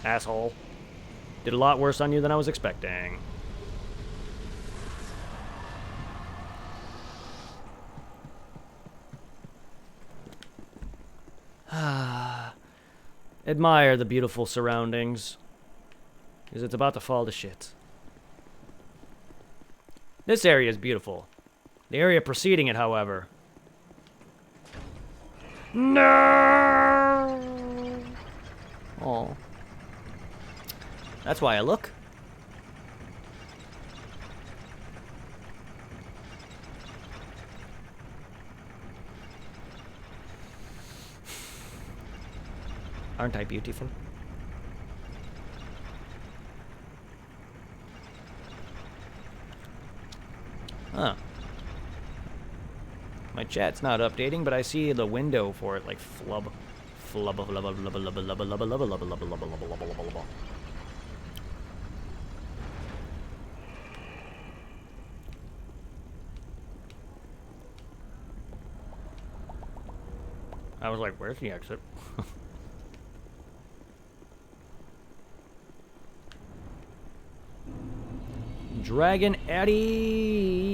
asshole. Did a lot worse on you than I was expecting. Admire the beautiful surroundings, because it's about to fall to shit. This area is beautiful. The area preceding it, however. No! Oh. That's why I look. Aren't I beautiful? Huh. My chat's not updating, but I see the window for it like flub. Flubba flubba flubba lubba lubba lubba lubba lubba lubba lubba lubba lubba lubba lubba. I was like, where's the exit? Dragon Addy.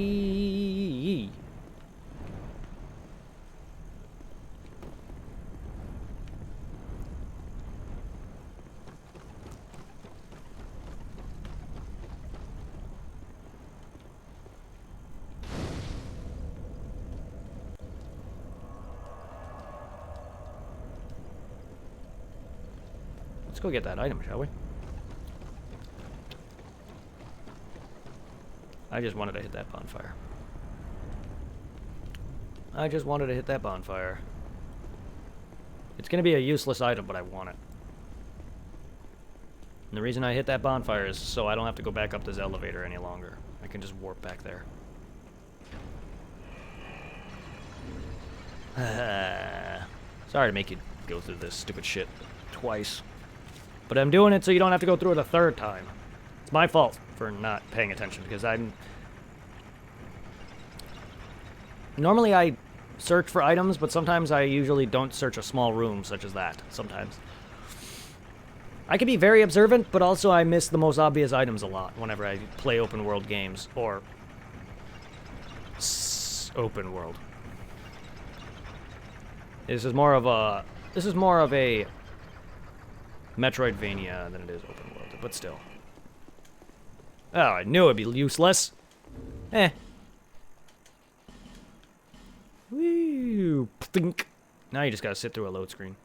Let's go get that item, shall we? I just wanted to hit that bonfire. I just wanted to hit that bonfire. It's gonna be a useless item, but I want it. And the reason I hit that bonfire is so I don't have to go back up this elevator any longer. I can just warp back there. Sorry to make you go through this stupid shit twice. But I'm doing it so you don't have to go through it a third time. It's my fault for not paying attention, because normally I search for items, but sometimes I usually don't search a small room such as that, sometimes. I can be very observant, but also I miss the most obvious items a lot whenever I play open world games, or open world. This is more of a Metroidvania than it is open world, but still. Oh, I knew it'd be useless. Eh. Woo! Plink. Now you just gotta sit through a load screen.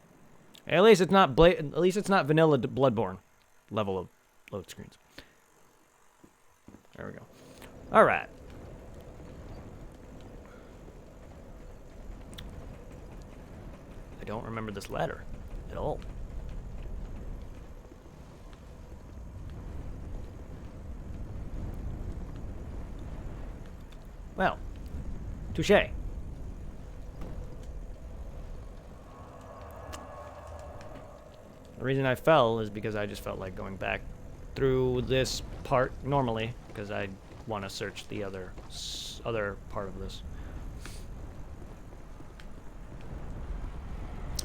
At least it's not vanilla Bloodborne level of load screens. There we go. All right. I don't remember this ladder at all. Well, touché. The reason I fell is because I just felt like going back through this part normally, because I want to search the other part of this.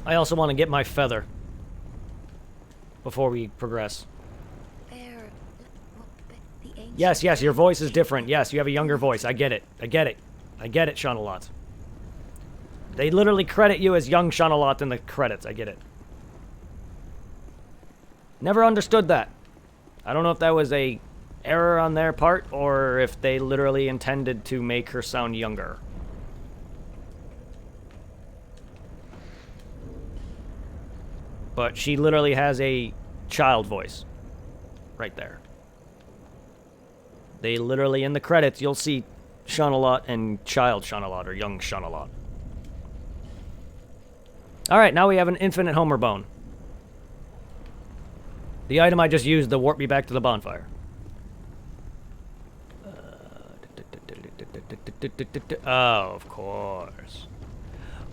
I also want to get my feather before we progress. Yes, yes, your voice is different. Yes, you have a younger voice. I get it. I get it. I get it, Shaunalot. They literally credit you as young Shaunalot in the credits. I get it. Never understood that. I don't know if that was a error on their part or if they literally intended to make her sound younger. But she literally has a child voice right there. They literally, in the credits, you'll see Shaunalot and child Shaunalot, or young Shaunalot. Alright, now we have an infinite Homer bone. The item I just used to warp me back to the bonfire. Oh, of course.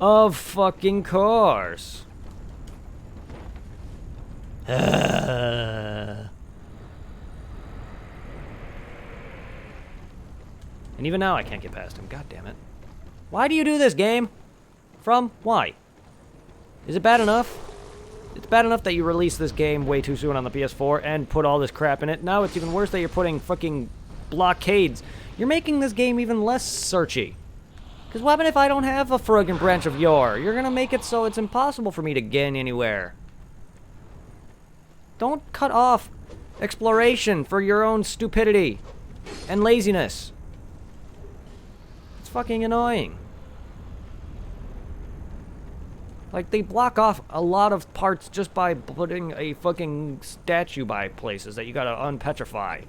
Of fucking course. And even now I can't get past him. God damn it. Why do you do this, game? From? Why? Is it bad enough? It's bad enough that you released this game way too soon on the PS4 and put all this crap in it. Now it's even worse that you're putting fucking blockades. You're making this game even less searchy. Because what happens if I don't have a friggin' branch of yore? You're gonna make it so it's impossible for me to get anywhere. Don't cut off exploration for your own stupidity and laziness. It's fucking annoying. Like, they block off a lot of parts just by putting a fucking statue by places that you gotta unpetrify.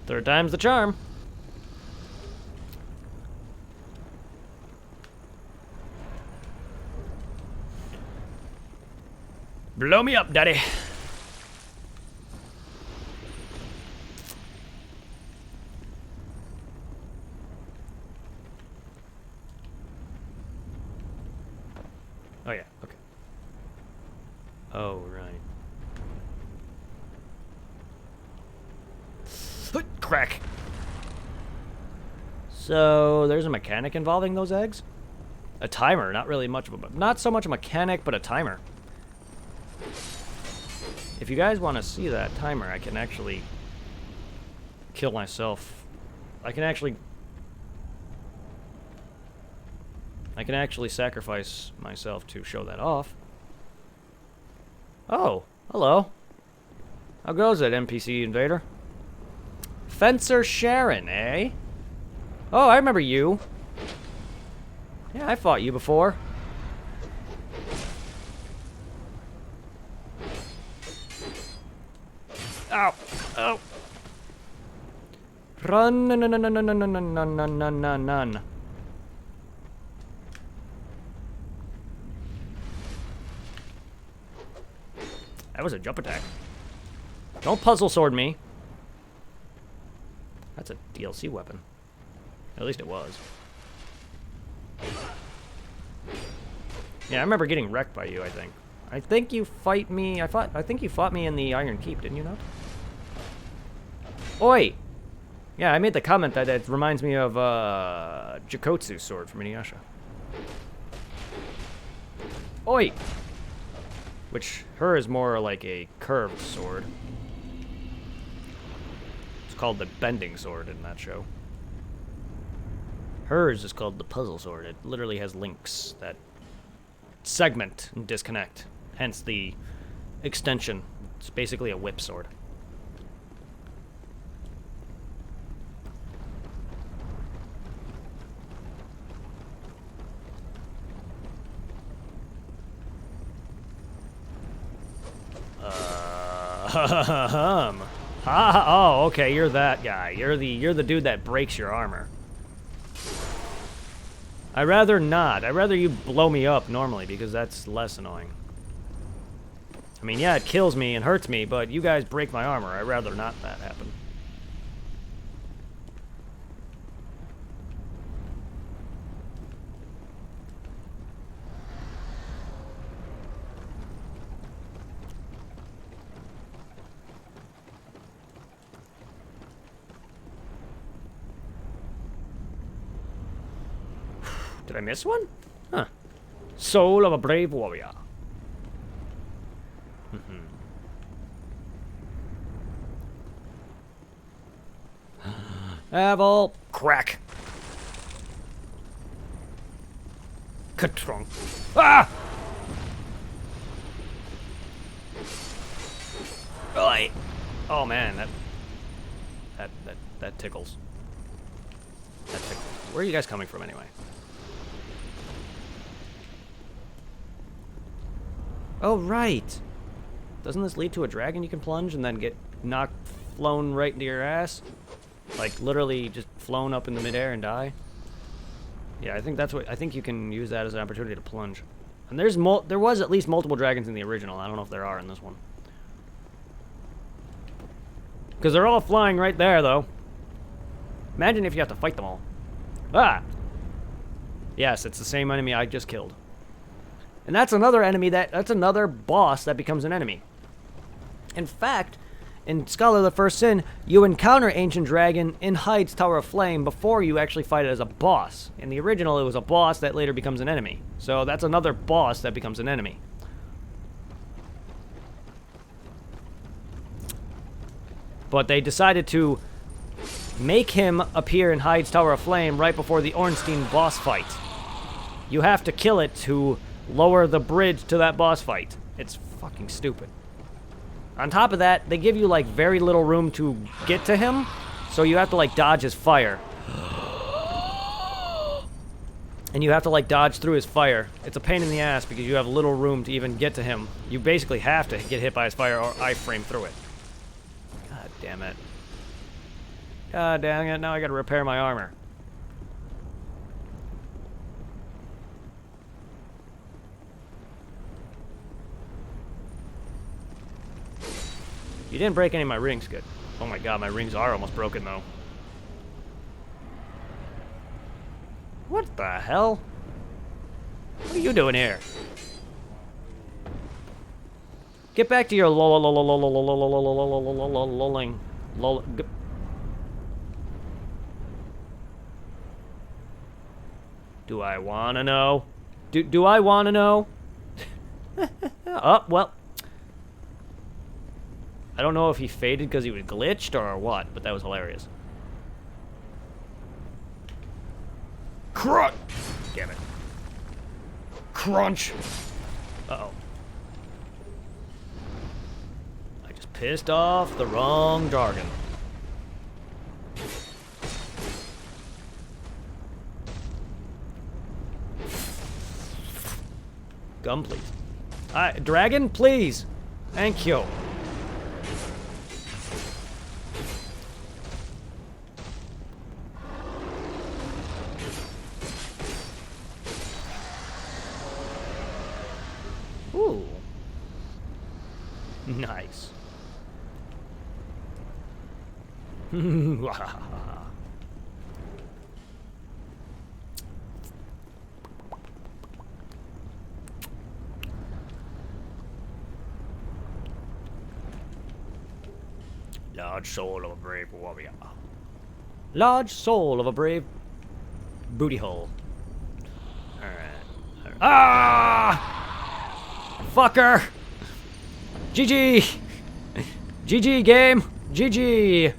Third time's the charm. Blow me up, daddy. Oh yeah, okay. Oh, right. Crack. So there's a mechanic involving those eggs? A timer, not really much of a, not so much a mechanic, but a timer. If you guys want to see that timer, I can actually kill myself. I can actually sacrifice myself to show that off. Oh, hello. How goes it, NPC invader? Fencer Sharon, eh? Oh, I remember you. Yeah, I fought you before. Ow! Oh! Run! None. That was a jump attack. Don't puzzle sword me. That's a DLC weapon. At least it was. Yeah, I remember getting wrecked by you, I think. I think you fight me. I think you fought me in the Iron Keep, didn't you not? Oi! Yeah, I made the comment that it reminds me of Jakotsu's sword from Inuyasha. Oi! Which her is more like a curved sword. It's called the bending sword in that show. Hers is called the puzzle sword. It literally has links that segment and disconnect. Hence the extension. It's basically a whip sword. Oh, okay, you're that guy. You're the dude that breaks your armor. I'd rather not. I'd rather you blow me up normally because that's less annoying. I mean, yeah, it kills me and hurts me, but you guys break my armor. I'd rather not that happen. Did I miss one? Huh. Soul of a brave warrior. Avil. Crack. Katrunk. Ah! Right. Oh man, that tickles. That tickles. Where are you guys coming from anyway? Oh, right. Doesn't this lead to a dragon you can plunge and then get flown right into your ass? Like, literally just flown up in the midair and die? Yeah, I think that's what... I think you can use that as an opportunity to plunge. And there was at least multiple dragons in the original. I don't know if there are in this one. Because they're all flying right there, though. Imagine if you have to fight them all. Ah! Yes, it's the same enemy I just killed. And that's another enemy that's another boss that becomes an enemy. In fact, in Scholar of the First Sin, you encounter Ancient Dragon in Hyde's Tower of Flame before you actually fight it as a boss. In the original, it was a boss that later becomes an enemy. So that's another boss that becomes an enemy. But they decided to make him appear in Hyde's Tower of Flame right before the Ornstein boss fight. You have to kill it to lower the bridge to that boss fight. It's fucking stupid. On top of that, they give you, like, very little room to get to him, so you have to, like, dodge his fire. And you have to, like, dodge through his fire. It's a pain in the ass because you have little room to even get to him. You basically have to get hit by his fire or iframe through it. God damn it. God dang it, now I gotta repair my armor. You didn't break any of my rings, good. Oh my god, my rings are almost broken, though. What the hell? What are you doing here? Get back to your lolling. Do I wanna know? Do I wanna know? Oh, well. I don't know if he faded because he was glitched or what, but that was hilarious. Crunch! Damn it. Crunch! Uh-oh. I just pissed off the wrong jargon. Gum, please. Dragon, please! Thank you. Ooh. Nice. Large soul of a brave warrior. Large soul of a brave booty hole. Alright. Ah! Fucker! GG! GG game! GG!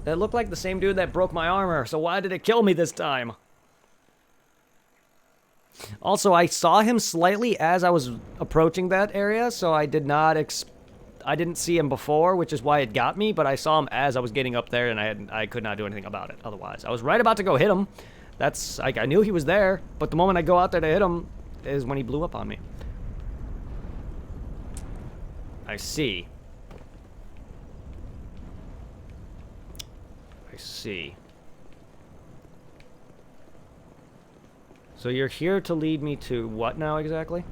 That looked like the same dude that broke my armor, so why did it kill me this time? Also, I saw him slightly as I was approaching that area, so I did not I didn't see him before, which is why it got me, but I saw him as I was getting up there, and I could not do anything about it otherwise. I was right about to go hit him. That's, like, I knew he was there, but the moment I go out there to hit him is when he blew up on me. I see. I see. So you're here to lead me to what now exactly?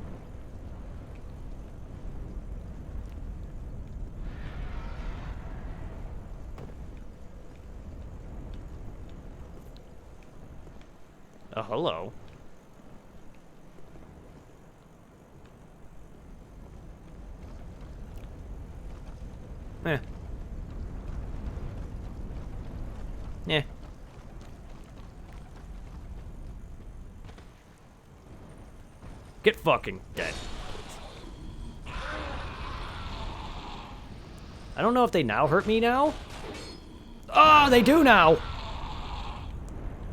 Hello. Eh. Yeah. Get fucking dead. I don't know if they now hurt me now. Oh, they do now.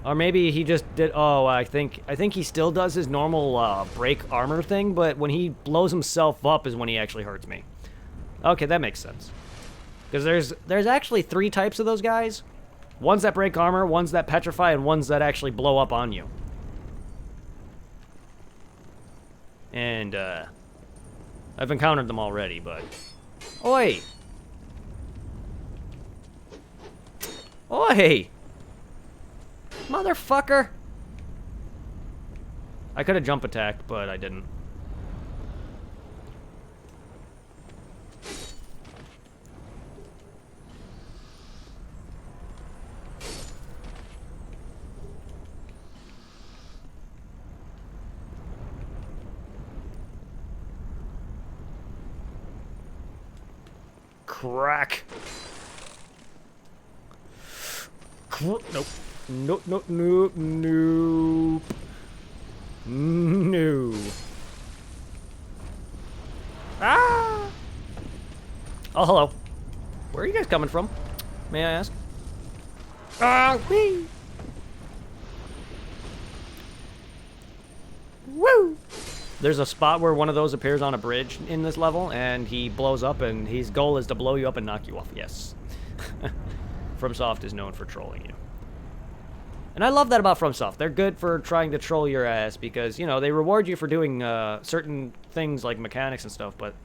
Or maybe he just did. Oh, I think he still does his normal break armor thing, but when he blows himself up is when he actually hurts me. Okay, that makes sense. Because there's actually 3 types of those guys. Ones that break armor, ones that petrify, and ones that actually blow up on you. And I've encountered them already, but oi! Oi! Motherfucker! I could have jump attacked, but I didn't. Crack. Nope. Nope, nope, nope, nope. No. Ah! Oh, hello. Where are you guys coming from? May I ask? Ah, wee! Woo! There's a spot where one of those appears on a bridge in this level, and he blows up, and his goal is to blow you up and knock you off. Yes. FromSoft is known for trolling you. And I love that about FromSoft. They're good for trying to troll your ass because, you know, they reward you for doing certain things like mechanics and stuff, but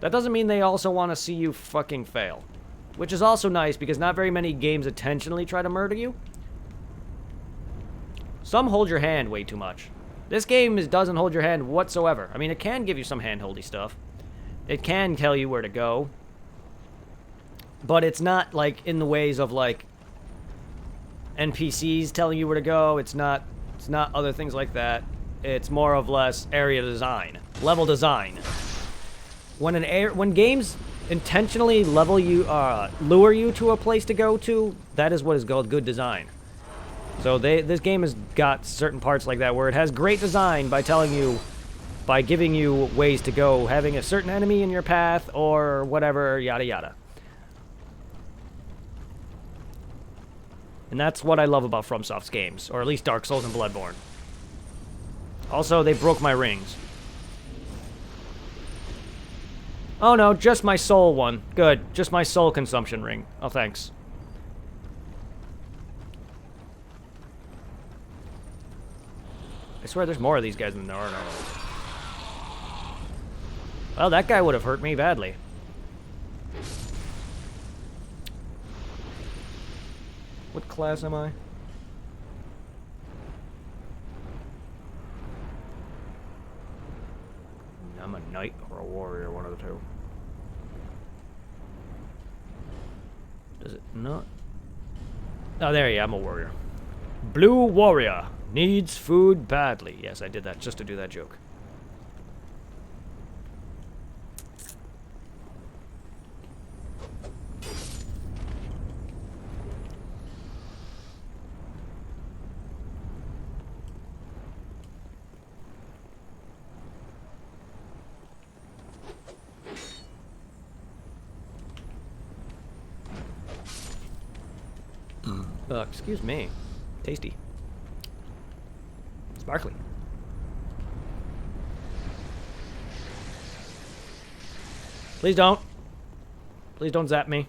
that doesn't mean they also want to see you fucking fail. Which is also nice because not very many games intentionally try to murder you. Some hold your hand way too much. This game doesn't hold your hand whatsoever. I mean, it can give you some hand-holdy stuff. It can tell you where to go. But it's not, like, in the ways of, like, NPCs telling you where to go. It's not other things like that. It's more of less area design. Level design. When games intentionally lure you to a place to go to, that is what is called good design. So this game has got certain parts like that where it has great design by giving you ways to go, having a certain enemy in your path or whatever, yada yada. And that's what I love about FromSoft's games, or at least Dark Souls and Bloodborne. Also, they broke my rings. Oh no, just my soul one. Good, just my soul consumption ring. Oh, thanks. I swear there's more of these guys than there are now. Well, that guy would have hurt me badly. What class am I? I'm a knight or a warrior, one of the two. Does it not? Oh, there you are, I'm a warrior. Blue warrior. Needs food badly. Yes, I did that just to do that joke. Excuse me. Tasty. Sparkly. Please don't. Please don't zap me.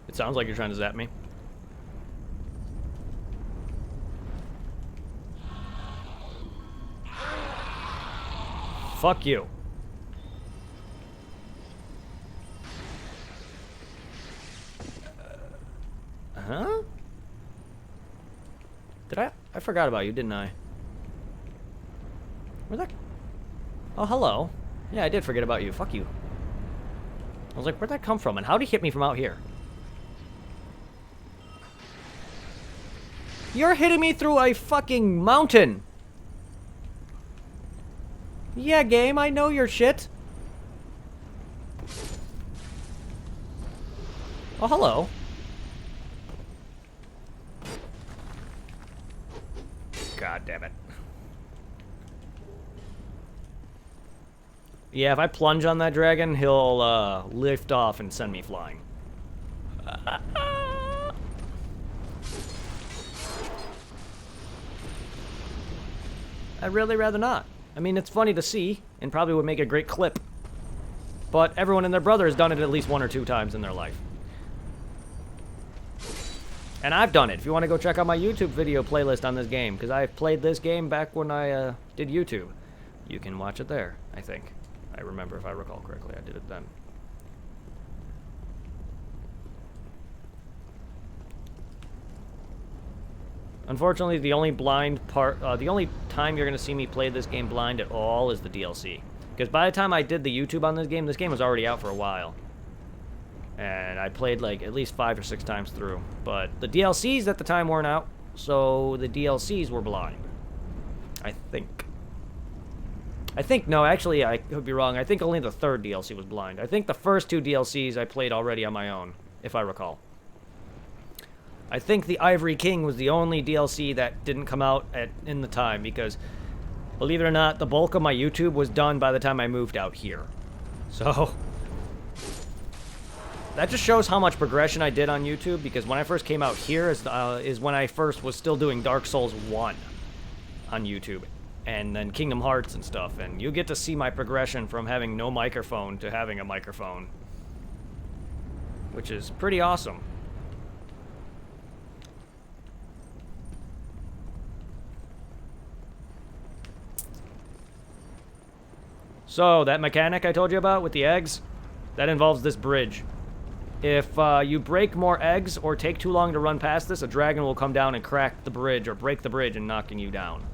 It sounds like you're trying to zap me. Fuck you. Huh? Did I forgot about you, didn't I? Where'd that... Oh, hello. Yeah, I did forget about you. Fuck you. I was like, where'd that come from? And how'd he hit me from out here? You're hitting me through a fucking mountain! Yeah, game, I know your shit. Oh, hello. God damn it. Yeah, if I plunge on that dragon, he'll lift off and send me flying. I'd really rather not. I mean, it's funny to see, and probably would make a great clip. But everyone and their brother has done it at least 1 or 2 times in their life. And I've done it. If you want to go check out my YouTube video playlist on this game, because I played this game back when I did YouTube. You can watch it there, I think. I remember, if I recall correctly, I did it then. Unfortunately, the only blind part, the only time you're going to see me play this game blind at all is the DLC. Because by the time I did the YouTube on this game was already out for a while. And I played like at least 5 or 6 times through. But the DLCs at the time weren't out, so the DLCs were blind. I think. No, actually, I could be wrong. I think only the 3rd DLC was blind. I think the first 2 DLCs I played already on my own, if I recall. I think the Ivory King was the only DLC that didn't come out in the time, because, believe it or not, the bulk of my YouTube was done by the time I moved out here. So, that just shows how much progression I did on YouTube, because when I first came out here is when I first was still doing Dark Souls 1 on YouTube, and then Kingdom Hearts and stuff, and you get to see my progression from having no microphone to having a microphone, which is pretty awesome. So, that mechanic I told you about with the eggs, that involves this bridge. If you break more eggs or take too long to run past this, a dragon will come down and crack the bridge or break the bridge and knocking you down.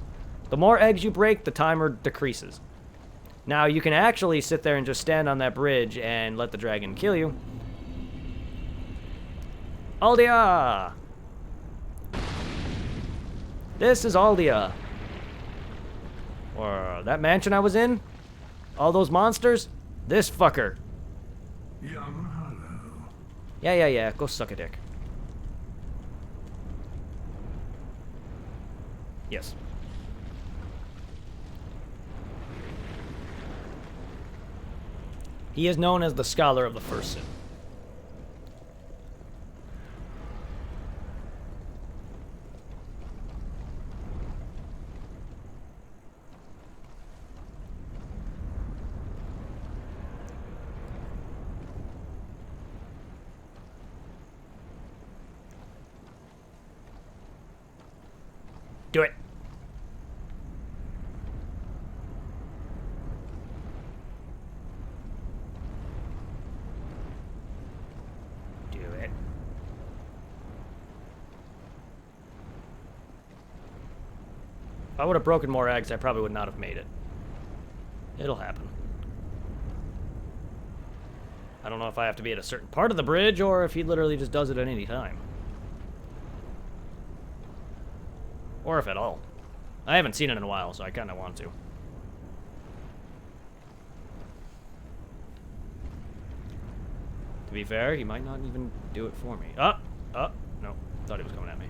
The more eggs you break, the timer decreases. Now, you can actually sit there and just stand on that bridge and let the dragon kill you. Aldia! This is Aldia. Or that mansion I was in? All those monsters? This fucker. Young Hollow. Yeah. Go suck a dick. Yes. He is known as the Scholar of the First Sin. Do it. Do it. If I would have broken more eggs, I probably would not have made it. It'll happen. I don't know if I have to be at a certain part of the bridge or if he literally just does it at any time. Or if at all. I haven't seen it in a while, so I kind of want to. To be fair, he might not even do it for me. No. Thought he was coming at me.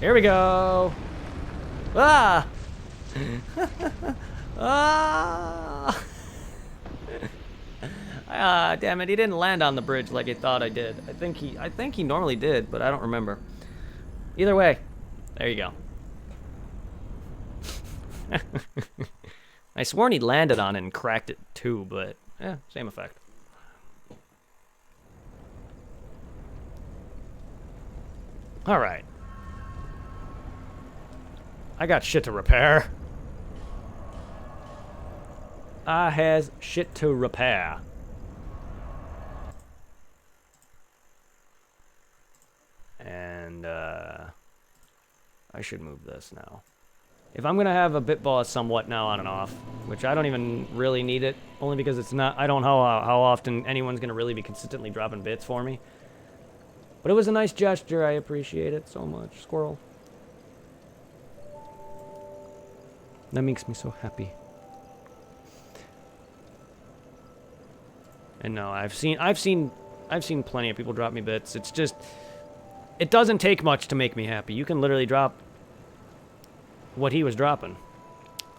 Here we go. Damn it, he didn't land on the bridge like he thought I did. I think he normally did, but I don't remember. Either way, there you go. I sworn he landed on it and cracked it too, but yeah, same effect. Alright. I got shit to repair. I has shit to repair. And, I should move this now. If I'm gonna have a bit boss somewhat now on and off, which I don't even really need it, only because it's not, I don't know how often anyone's gonna really be consistently dropping bits for me. But it was a nice gesture, I appreciate it so much, squirrel. That makes me so happy. And no, I've seen plenty of people drop me bits. It's just, it doesn't take much to make me happy. You can literally drop what he was dropping,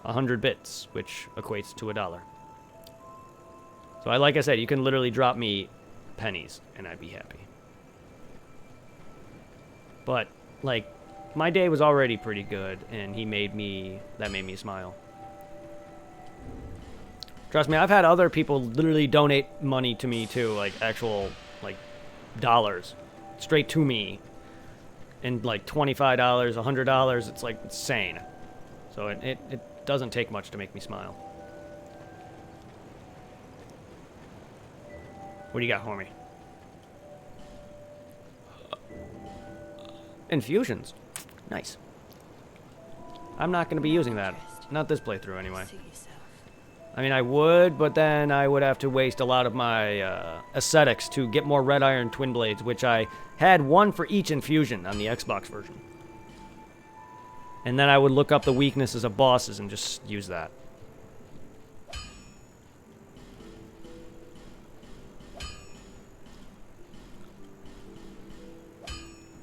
100 bits, which equates to $1. So like I said, you can literally drop me pennies, and I'd be happy. But like, my day was already pretty good, and that made me smile. Trust me, I've had other people literally donate money to me too, like actual, like, dollars, straight to me, and like $25, $100, it's like insane. So it doesn't take much to make me smile. What do you got for me? Infusions. Nice. I'm not going to be using that. Not this playthrough, anyway. I mean, I would, but then I would have to waste a lot of my ascetics to get more Red Iron Twin Blades, which I had one for each infusion on the Xbox version. And then I would look up the weaknesses of bosses and just use that.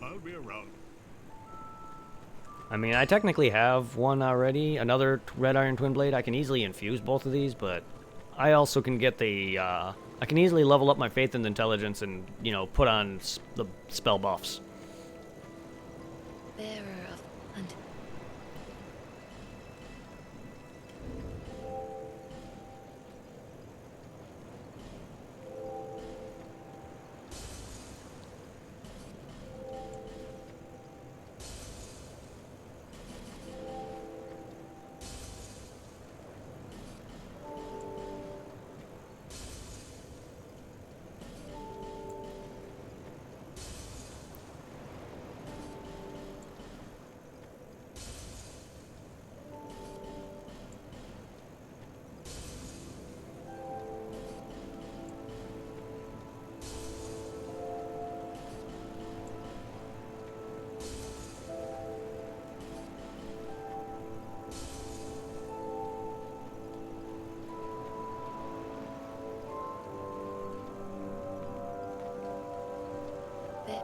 I'll be around. I mean, I technically have one already, another Red Iron Twin Blade. I can easily infuse both of these, but I also can get the, I can easily level up my faith and intelligence and, you know, put on the spell buffs. Bearer of and bit.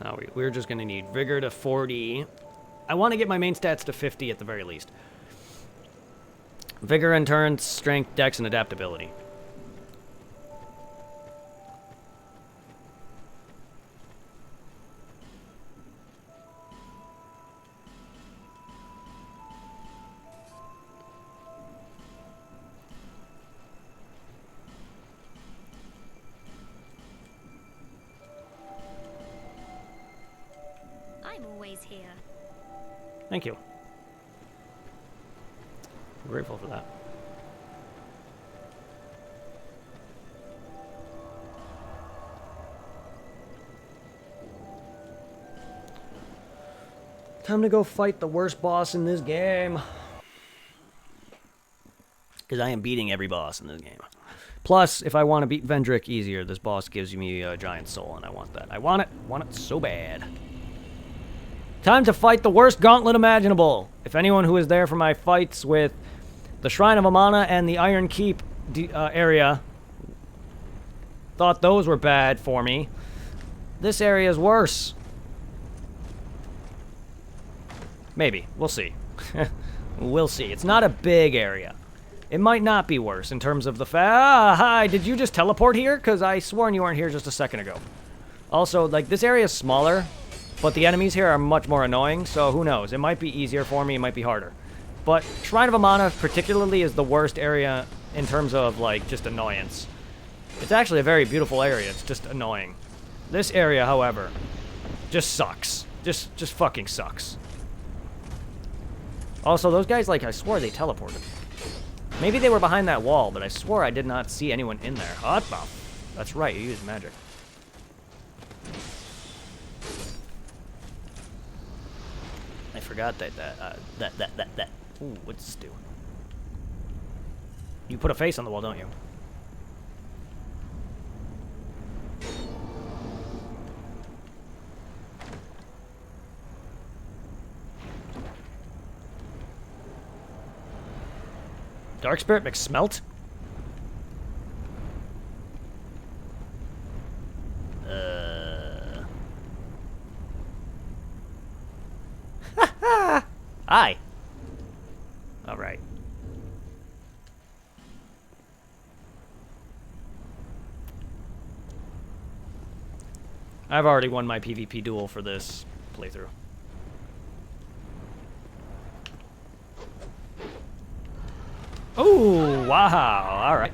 Now we're just going to need Vigor to 40. I want to get my main stats to 50 at the very least. Vigor, endurance, strength, dex, and adaptability. I'm always here. Thank you. I'm grateful for that. Time to go fight the worst boss in this game. Because I am beating every boss in this game. Plus, if I want to beat Vendrick easier, this boss gives me a giant soul, and I want that. I want it so bad. Time to fight the worst gauntlet imaginable. If anyone who is there for my fights with the Shrine of Amana and the Iron Keep area thought those were bad for me, this area is worse. Maybe. We'll see. We'll see. It's not a big area. It might not be worse in terms of the hi, did you just teleport here? Because I sworn you weren't here just a second ago. Also, like, this area is smaller, but the enemies here are much more annoying, so who knows? It might be easier for me, it might be harder. But Shrine of Amana particularly is the worst area in terms of, like, just annoyance. It's actually a very beautiful area, it's just annoying. This area, however, just sucks. Just fucking sucks. Also, those guys, like, I swore they teleported. Maybe they were behind that wall, but I swore I did not see anyone in there. What the? That's right, you used magic. I forgot that. Ooh, what's this do? You put a face on the wall, don't you? Dark Spirit McSmelt? Hi. All right. I've already won my PvP duel for this playthrough. Oh, wow. All right.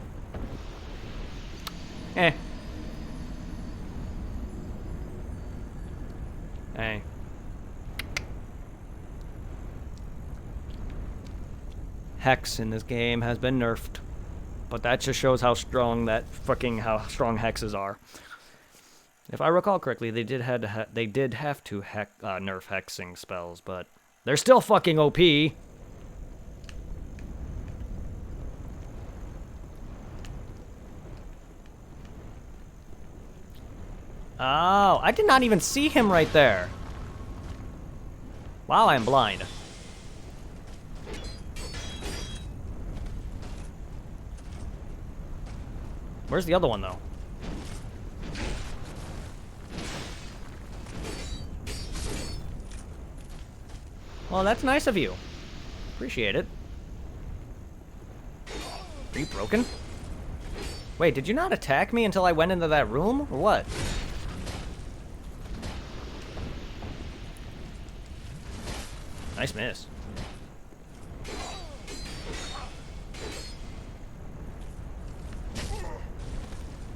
Eh. Hey. Hex in this game has been nerfed. But that just shows how strong how strong hexes are. If I recall correctly, they did have to nerf hexing spells, but they're still fucking OP. Oh, I did not even see him right there. Wow, I'm blind. Where's the other one, though? Well, that's nice of you. Appreciate it. Are you broken? Wait, did you not attack me until I went into that room, or what? Nice miss.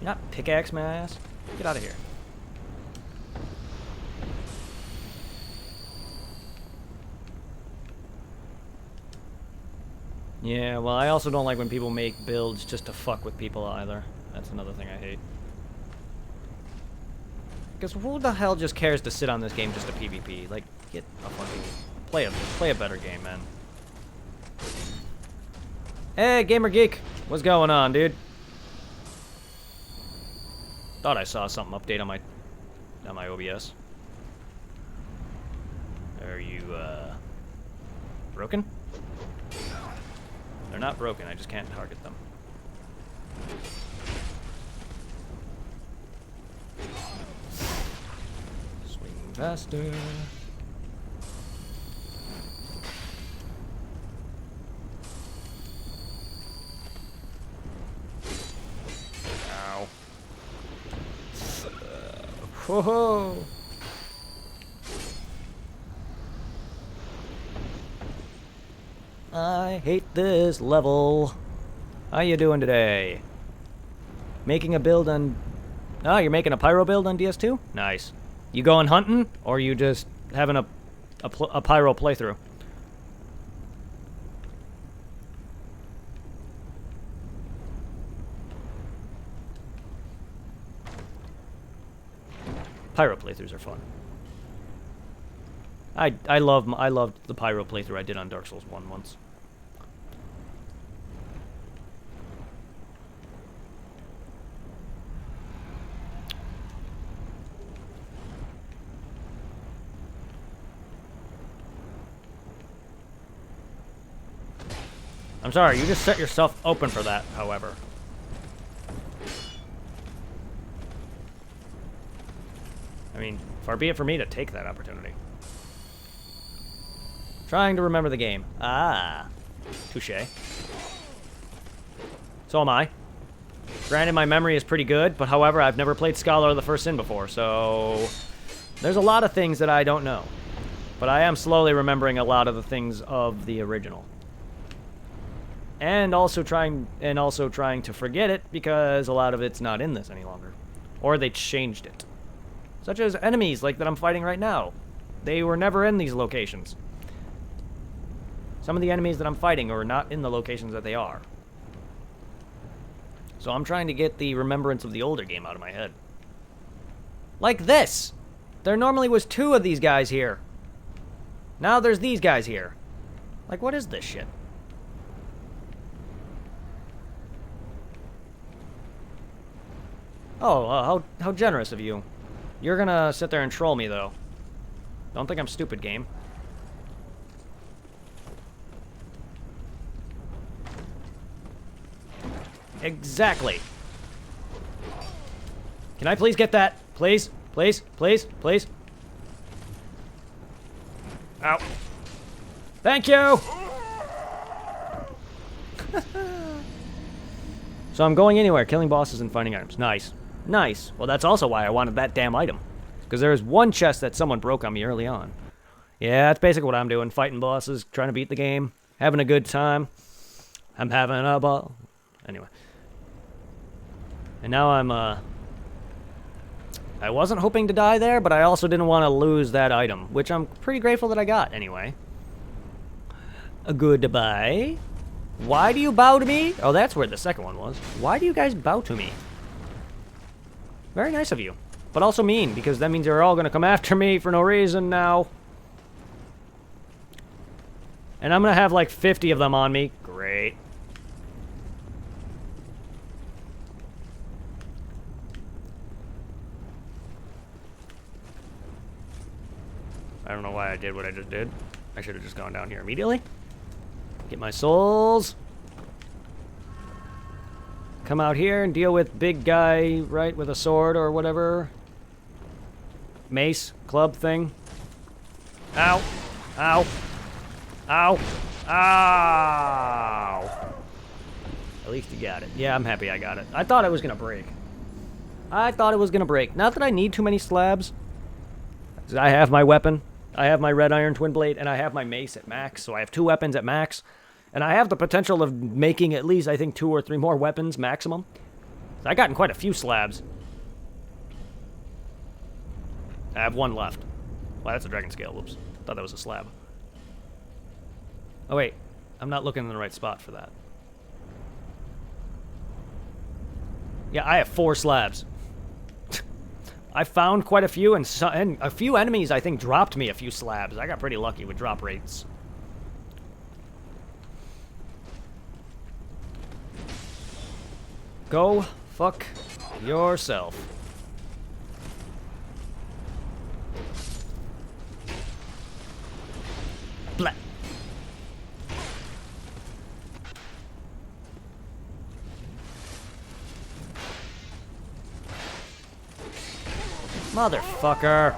You not pickaxe my ass? Get out of here. Yeah, well, I also don't like when people make builds just to fuck with people either. That's another thing I hate. Because who the hell just cares to sit on this game just to PvP? Like, get a fucking... Play a better game, man. Hey, Gamer Geek! What's going on, dude? Thought I saw something update on my OBS. Are you, broken? They're not broken, I just can't target them. Swing faster. Ow. Whoa! I hate this level. How you doing today? Making a build on... Oh, you're making a pyro build on DS2? Nice. You going hunting, or you just having a pyro playthrough? Pyro playthroughs are fun. I loved the pyro playthrough I did on Dark Souls 1 once. I'm sorry, you just set yourself open for that, however. I mean, far be it for me to take that opportunity. Trying to remember the game. Ah. Touché. So am I. Granted, my memory is pretty good, but however, I've never played Scholar of the First Sin before, so... There's a lot of things that I don't know. But I am slowly remembering a lot of the things of the original. And also trying to forget it, because a lot of it's not in this any longer. Or they changed it. Such as enemies like that I'm fighting right now. They were never in these locations. Some of the enemies that I'm fighting are not in the locations that they are. So I'm trying to get the remembrance of the older game out of my head. Like this! There normally was 2 of these guys here. Now there's these guys here. Like, what is this shit? Oh, how generous of you. You're gonna sit there and troll me, though. Don't think I'm stupid, game. Exactly. Can I please get that? Please? Please? Please? Please? Ow. Thank you! So I'm going anywhere, killing bosses and finding items. Nice. Nice. Well, that's also why I wanted that damn item. Because there's one chest that someone broke on me early on. Yeah, that's basically what I'm doing. Fighting bosses, trying to beat the game, having a good time. I'm having a ball. Anyway. And now I'm, I wasn't hoping to die there, but I also didn't want to lose that item, which I'm pretty grateful that I got, anyway. Goodbye. Why do you bow to me? Oh, that's where the second one was. Why do you guys bow to me? Very nice of you. But also mean, because that means you're all going to come after me for no reason now. And I'm going to have like 50 of them on me. Great. I don't know why I did what I just did. I should have just gone down here immediately. Get my souls. Come out here and deal with big guy, right, with a sword or whatever. Mace, club thing. Ow. Ow. Ow. Ow. At least you got it. Yeah, I'm happy I got it. I thought it was going to break. I thought it was going to break. Not that I need too many slabs. I have my weapon. I have my red iron twin blade, and I have my mace at max, so I have 2 weapons at max. And I have the potential of making at least, I think, 2 or 3 more weapons maximum. So I gotten quite a few slabs. I have 1 left. Well, that's a dragon scale. Whoops. Thought that was a slab. Oh, wait. I'm not looking in the right spot for that. Yeah, I have 4 slabs. I found quite a few, and a few enemies, I think, dropped me a few slabs. I got pretty lucky with drop rates. Go fuck yourself. Blah. Motherfucker.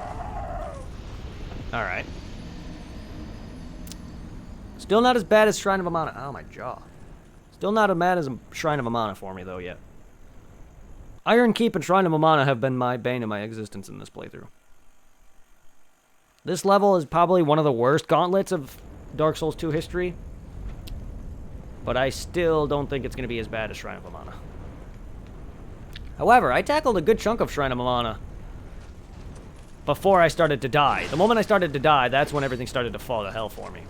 Alright. Still not as bad as Shrine of Amana. Oh, my jaw. Still not as bad as Shrine of Amana for me, though, yet. Iron Keep and Shrine of Amana have been my bane of my existence in this playthrough. This level is probably one of the worst gauntlets of Dark Souls 2 history. But I still don't think it's going to be as bad as Shrine of Amana. However, I tackled a good chunk of Shrine of Amana before I started to die. The moment I started to die, that's when everything started to fall to hell for me.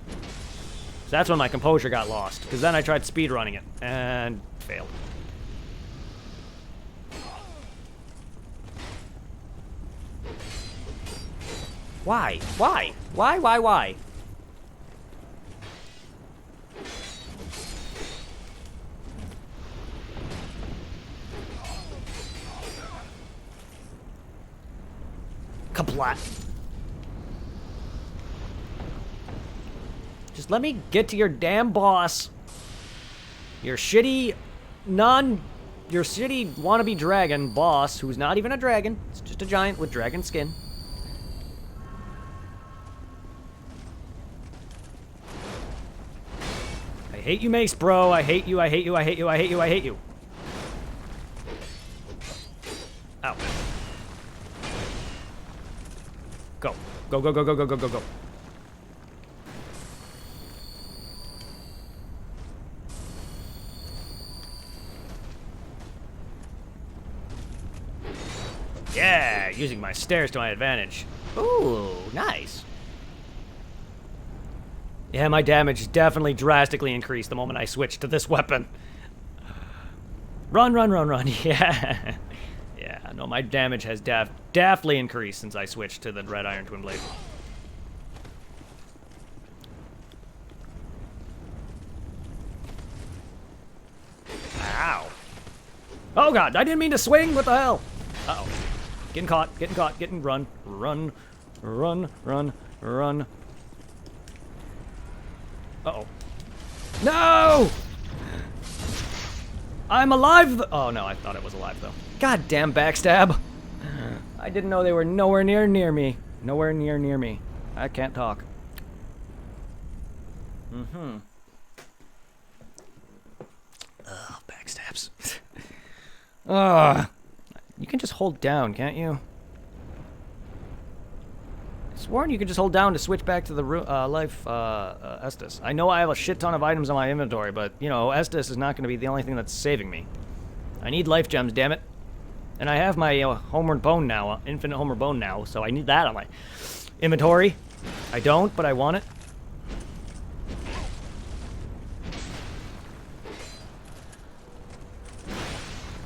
So that's when my composure got lost, because then I tried speedrunning it, and failed. Why? Why? Why? Kaplat. Just let me get to your damn boss. Your shitty wannabe dragon boss, who's not even a dragon. It's just a giant with dragon skin. I hate you, Mace, bro. I hate you, I hate you, I hate you, I hate you, I hate you. Ow. Go. Go, go, go, go, go, go, go, go. Yeah, using my stairs to my advantage. Ooh, nice. Yeah, my damage definitely drastically increased the moment I switched to this weapon. Run, run, run, run. Yeah. Yeah, no, my damage has definitely increased since I switched to the red iron twin blade. Ow. Oh god, I didn't mean to swing. What the hell? Uh-oh. Getting caught, getting run, run, run, run, run. Uh-oh. No! I'm alive! Oh no, I thought it was alive though. God damn backstab. I didn't know they were nowhere near me. Nowhere near me. I can't talk. Mm-hmm. Ugh, backstabs. Ugh. You can just hold down, can't you? Sworn you could just hold down to switch back to the life Estus. I know I have a shit ton of items in my inventory, but, you know, Estus is not going to be the only thing that's saving me. I need life gems, damn it. And I have my Homeward Bone now, Infinite Homeward Bone now, so I need that on my inventory. I don't, but I want it.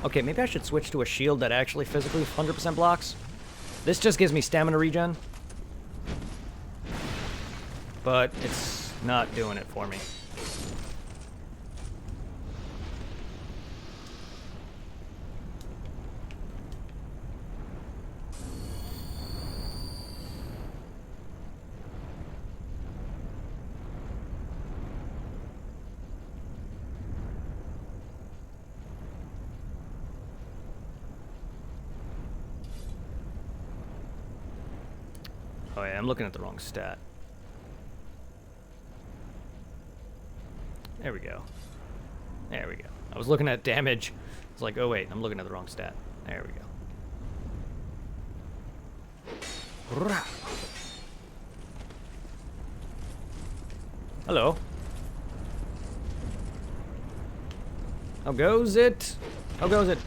Okay, maybe I should switch to a shield that actually physically 100% blocks. This just gives me stamina regen. But it's not doing it for me. Oh yeah, I'm looking at the wrong stat. There we go. There we go. I was looking at damage. It's like, oh wait, I'm looking at the wrong stat. There we go. Hello. How goes it? How goes it?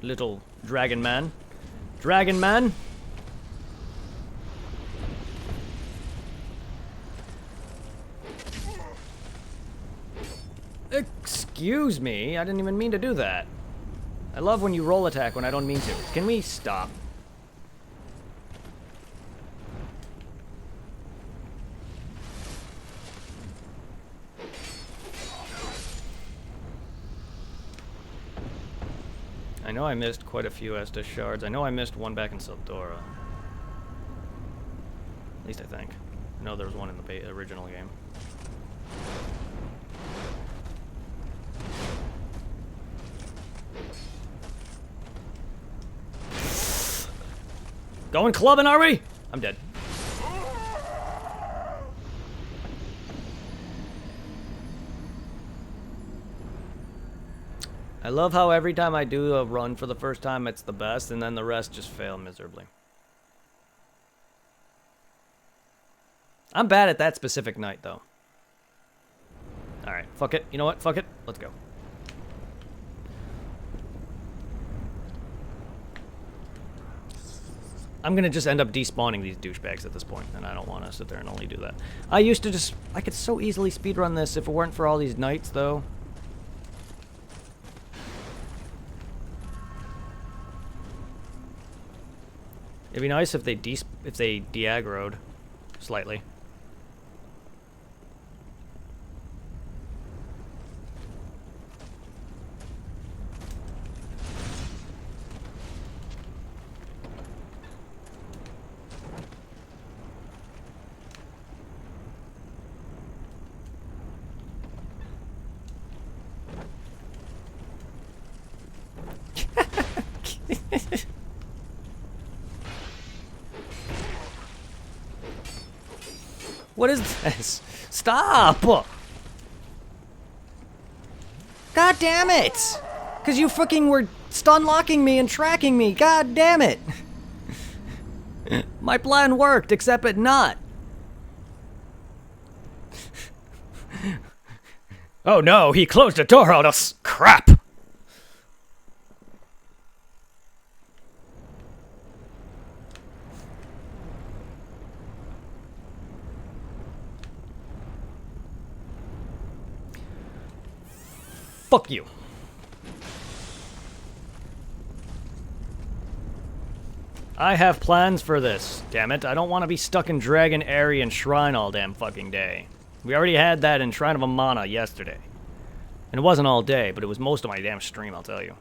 Little dragon man. Dragon man? Excuse me, I didn't even mean to do that. I love when you roll attack when I don't mean to. Can we stop? I know I missed quite a few Estus shards. I know I missed one back in Sildora. At least I think. I know there was one in the original game. Going clubbing, are we? I'm dead. I love how every time I do a run for the first time, it's the best, and then the rest just fail miserably. I'm bad at that specific night, though. Alright, fuck it. You know what? Fuck it. Let's go. I'm gonna just end up despawning these douchebags at this point, and I don't want to sit there and only do that. I used to just... I could so easily speedrun this if it weren't for all these knights, though. It'd be nice if they de-aggroed slightly. What is this? Stop! God damn it! Because you fucking were stun locking me and tracking me. God damn it! My plan worked, except it not. Oh no, he closed the door on us. Crap! Fuck you. I have plans for this, damn it. I don't want to be stuck in Dragon Aryan Shrine all damn fucking day. We already had that in Shrine of Amana yesterday. And it wasn't all day, but it was most of my damn stream, I'll tell you.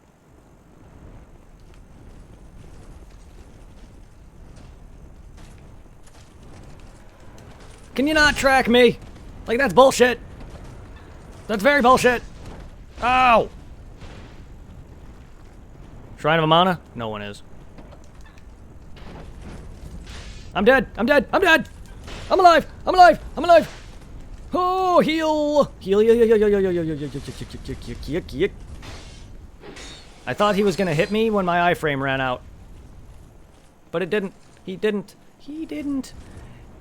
Can you not track me? Like, that's bullshit. That's very bullshit. Ow! Shrine of Amana? No one is. I'm dead! I'm dead! I'm dead! I'm alive! I'm alive! I'm alive! Oh, heal! Heal, heal, heal, heal, heal, heal, heal, heal, heal, heal. I thought he was gonna hit me when my iframe ran out. But it didn't. He didn't. He didn't.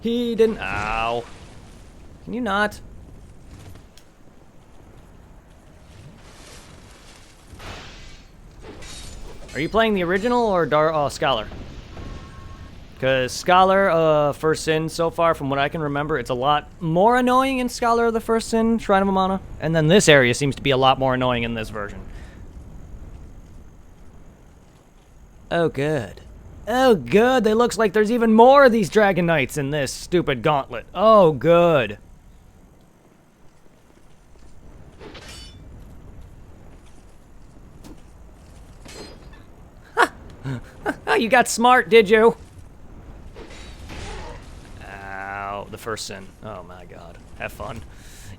He didn't. Ow. Can you not? Are you playing the original or Scholar? Because Scholar, First Sin, so far, from what I can remember, it's a lot more annoying in Scholar of the First Sin, Shrine of Amana. And then this area seems to be a lot more annoying in this version. Oh, good. Oh, good. They looks like there's even more of these Dragon Knights in this stupid gauntlet. Oh, good. You got smart, did you? Ow, the First Sin. Oh my god. Have fun.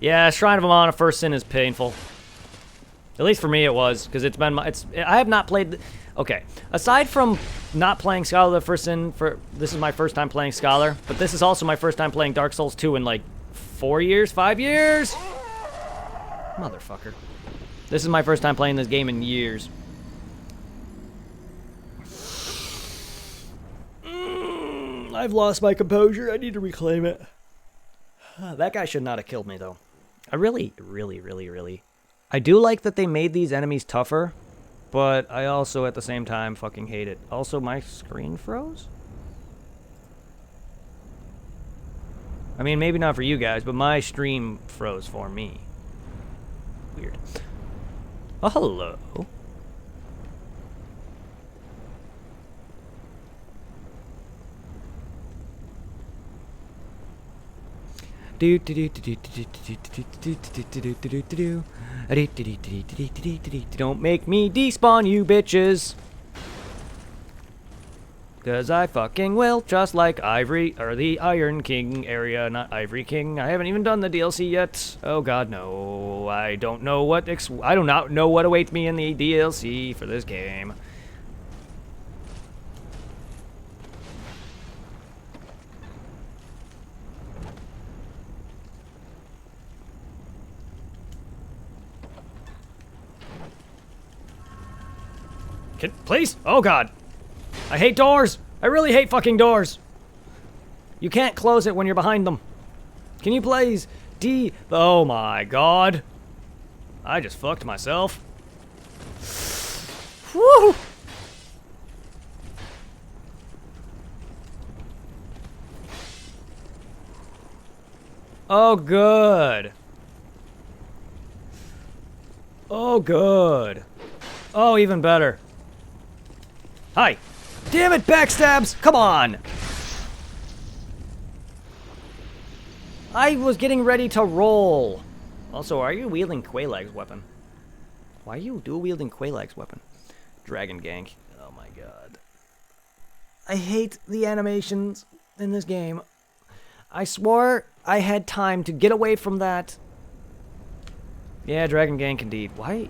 Yeah, Shrine of Amana First Sin is painful. At least for me it was, because it's been I have not played okay. Aside from not playing Scholar of the First Sin, this is my first time playing Scholar, but this is also my first time playing Dark Souls 2 in like 4 years, 5 years? Motherfucker. This is my first time playing this game in years. I've lost my composure. I need to reclaim it. That guy should not have killed me, though. I really... I do like that they made these enemies tougher, but I also, at the same time, fucking hate it. Also, my screen froze? I mean, maybe not for you guys, but my stream froze for me. Weird. Oh, hello. Don't make me despawn you bitches. Cause I fucking will, just like Ivory, or the Iron King area, not Ivory King. I haven't even done the DLC yet. Oh god, no. I don't know what I do not know what awaits me in the DLC for this game. Please? Oh god. I hate doors. I really hate fucking doors. You can't close it when you're behind them. Can you please? Oh my god. I just fucked myself. Woo! Oh good. Oh good. Oh, even better. Hi. Damn it, backstabs! Come on! I was getting ready to roll. Also, are you wielding Quelaag's weapon? Why are you dual-wielding Quelaag's weapon? Dragon Gank. Oh my god. I hate the animations in this game. I swore I had time to get away from that. Yeah, Dragon Gank indeed. Why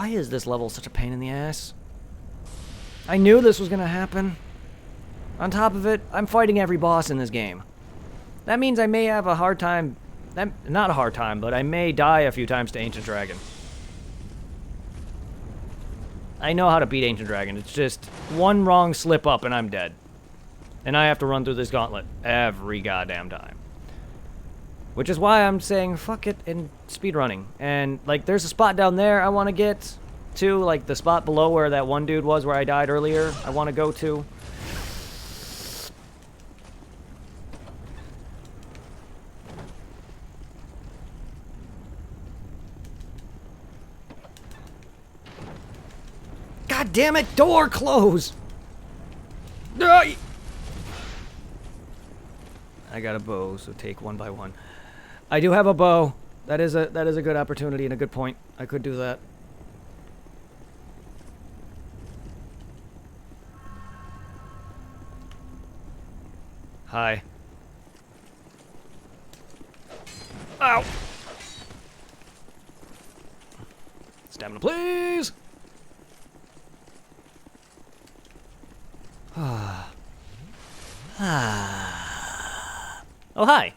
is this level such a pain in the ass? I knew this was gonna happen. On top of it, I'm fighting every boss in this game. That means I may have a hard time... Not a hard time, but I may die a few times to Ancient Dragon. I know how to beat Ancient Dragon. It's just one wrong slip up and I'm dead. And I have to run through this gauntlet every goddamn time. Which is why I'm saying fuck it and speedrunning. And, like, there's a spot down there I want to get to. Like, the spot below where that one dude was where I died earlier. I want to go to. God damn it! Door close! I got a bow, so take one by one. I do have a bow. That is a good opportunity and a good point. I could do that. Hi. Ow! Stamina, please! Oh, hi.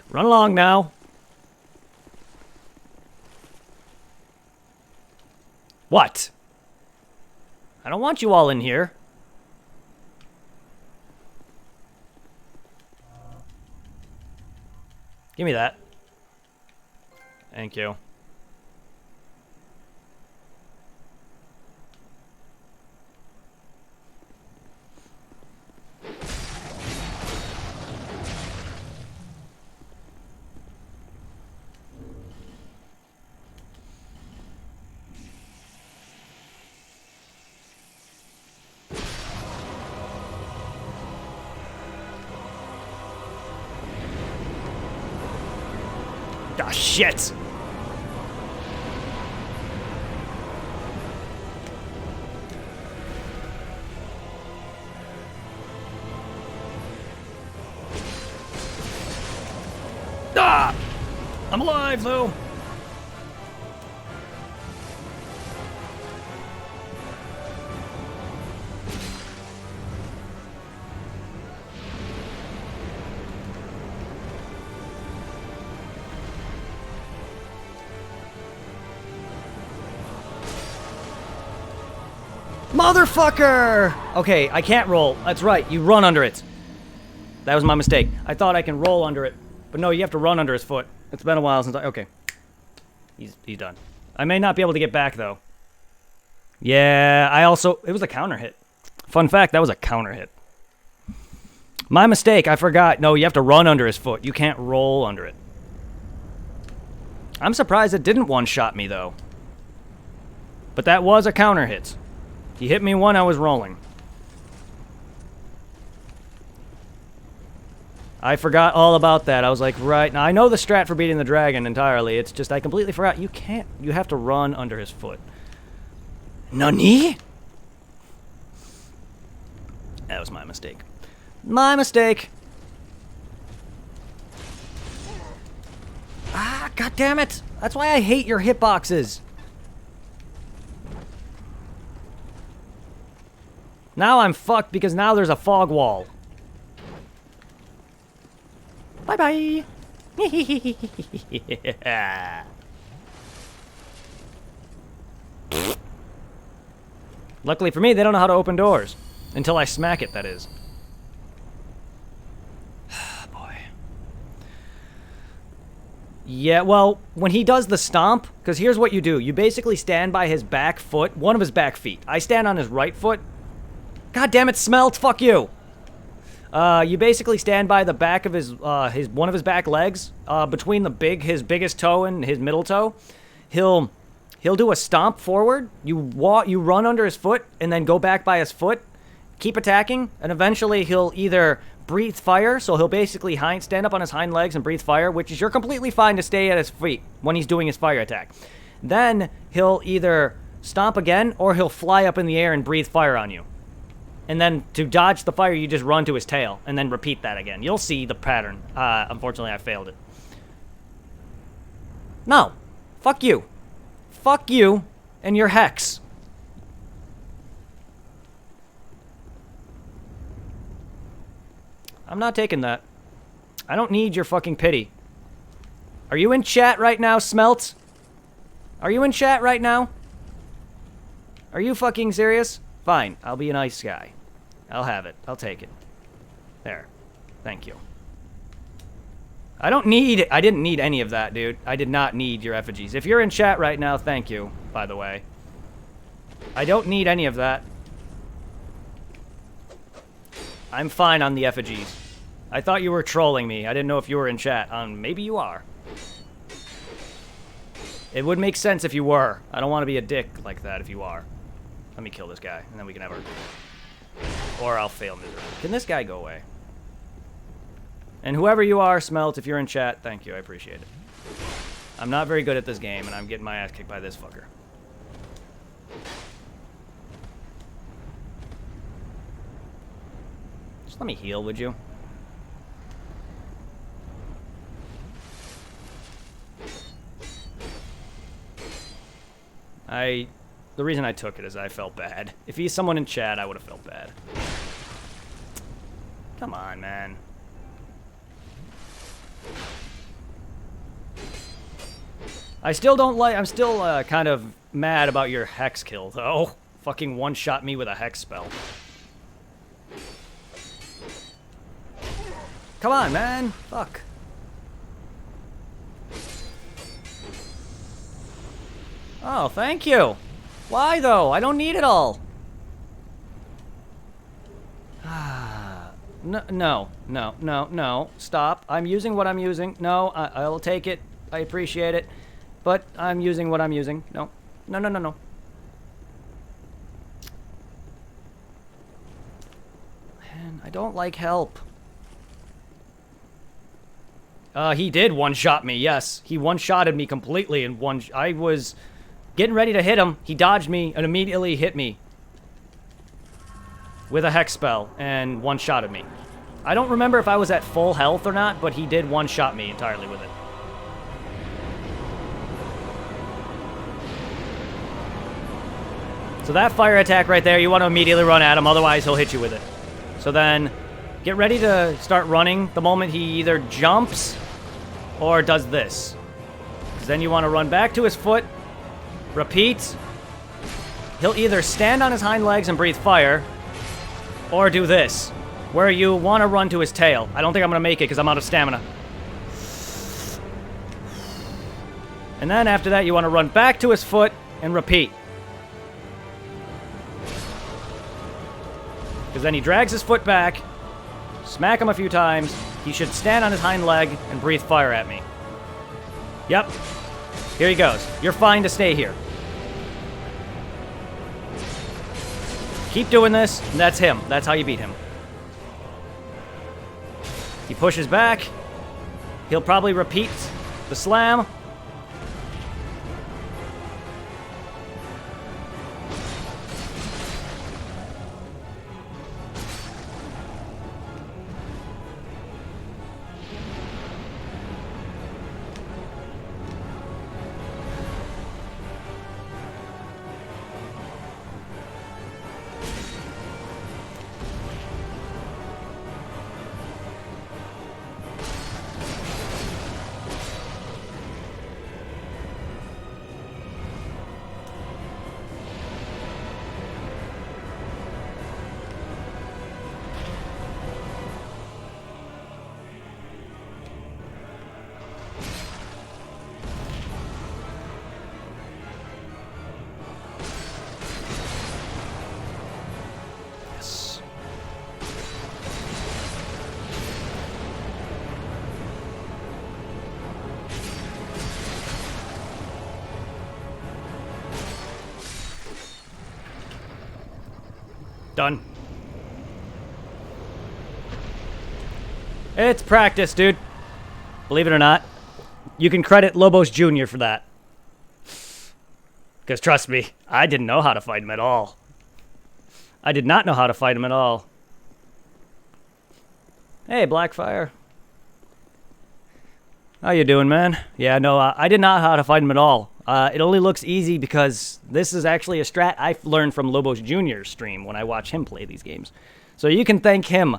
Run along now. What? I don't want you all in here. Give me that. Thank you. Ah, shit! Ah! I'm alive, though! Motherfucker! Okay, I can't roll. That's right, you run under it. That was my mistake. I thought I can roll under it. But no, you have to run under his foot. It's been a while since I... Okay. He's done. I may not be able to get back, though. Yeah, I also... It was a counter hit. Fun fact, that was a counter hit. My mistake, I forgot. No, you have to run under his foot. You can't roll under it. I'm surprised it didn't one-shot me, though. But that was a counter hit. He hit me when I was rolling. I forgot all about that. I was like, right. Now, I know the strat for beating the dragon entirely. It's just I completely forgot. You can't. You have to run under his foot. Nani? That was my mistake. My mistake. Ah, god damn it. That's why I hate your hitboxes. Now I'm fucked because now there's a fog wall. Bye-bye. Yeah. Luckily for me, they don't know how to open doors. Until I smack it, that is. Boy. Yeah, well, when he does the stomp, because here's what you do. You basically stand by his back foot, one of his back feet. I stand on his right foot. God damn it, Smelt, fuck you! You basically stand by the back of his one of his back legs, between his biggest toe and his middle toe. He'll do a stomp forward. You run under his foot, and then go back by his foot. Keep attacking, and eventually he'll either breathe fire, so he'll basically stand up on his hind legs and breathe fire, which is you're completely fine to stay at his feet when he's doing his fire attack. Then he'll either stomp again, or he'll fly up in the air and breathe fire on you. And then to dodge the fire, you just run to his tail, and then repeat that again. You'll see the pattern. Unfortunately, I failed it. No. Fuck you. Fuck you and your hex. I'm not taking that. I don't need your fucking pity. Are you in chat right now, Smelt? Are you in chat right now? Are you fucking serious? Fine, I'll be a nice guy. I'll have it. I'll take it. There. Thank you. I didn't need any of that, dude. I did not need your effigies. If you're in chat right now, thank you, by the way. I don't need any of that. I'm fine on the effigies. I thought you were trolling me. I didn't know if you were in chat. Maybe you are. It would make sense if you were. I don't want to be a dick like that if you are. Let me kill this guy, and then we can have our... Or I'll fail miserably. Can this guy go away? And whoever you are, Smelt, if you're in chat, thank you. I appreciate it. I'm not very good at this game, and I'm getting my ass kicked by this fucker. Just let me heal, would you? The reason I took it is I felt bad. If he's someone in chat, I would have felt bad. Come on, man. I'm still kind of mad about your hex kill, though. Fucking one-shot me with a hex spell. Come on, man. Fuck. Oh, thank you. Why, though? I don't need it all. No. Stop. I'm using what I'm using. No, I'll take it. I appreciate it. But I'm using what I'm using. No. No. Man, I don't like help. He did one-shot me, yes. He one-shotted me completely in one... I was getting ready to hit him. He dodged me and immediately hit me with a hex spell and one-shotted me. I don't remember if I was at full health or not, but he did one-shot me entirely with it. So that fire attack right there, you want to immediately run at him, otherwise he'll hit you with it. So then, get ready to start running the moment he either jumps or does this. Because then you want to run back to his foot, repeat. He'll either stand on his hind legs and breathe fire, or do this, where you want to run to his tail. I don't think I'm going to make it because I'm out of stamina. And then after that, you want to run back to his foot and repeat. Because then he drags his foot back, smack him a few times, he should stand on his hind leg and breathe fire at me. Yep. Here he goes. You're fine to stay here. Keep doing this, and that's him. That's how you beat him. He pushes back. He'll probably repeat the slam. Done. It's practice, dude. Believe it or not. You can credit Lobos Jr. for that. Because trust me, I didn't know how to fight him at all. I did not know how to fight him at all. Hey, Blackfire. How you doing, man? Yeah, no, I did not know how to fight him at all. It only looks easy because this is actually a strat I learned from Lobos Jr.'s stream when I watch him play these games. So you can thank him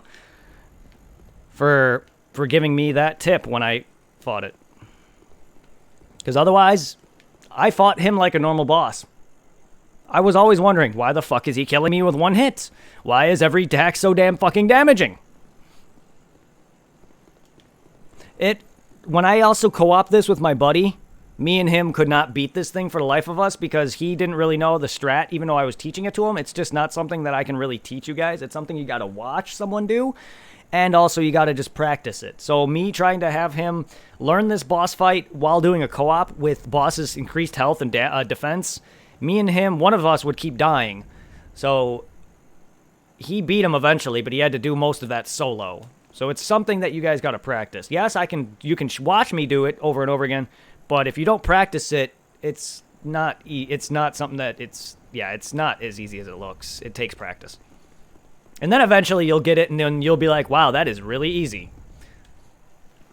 for giving me that tip when I fought it. Because otherwise, I fought him like a normal boss. I was always wondering, why the fuck is he killing me with one hit? Why is every attack so damn fucking damaging? When I also co-op this with my buddy, me and him could not beat this thing for the life of us because he didn't really know the strat, even though I was teaching it to him. It's just not something that I can really teach you guys. It's something you gotta watch someone do, and also you gotta just practice it. So me trying to have him learn this boss fight while doing a co-op with bosses' increased health and defense, me and him, one of us would keep dying. So he beat him eventually, but he had to do most of that solo. So it's something that you guys gotta practice. Yes, you can watch me do it over and over again, but if you don't practice it, it's not something that it's not as easy as it looks. It takes practice. And then eventually you'll get it, and then you'll be like, wow, that is really easy.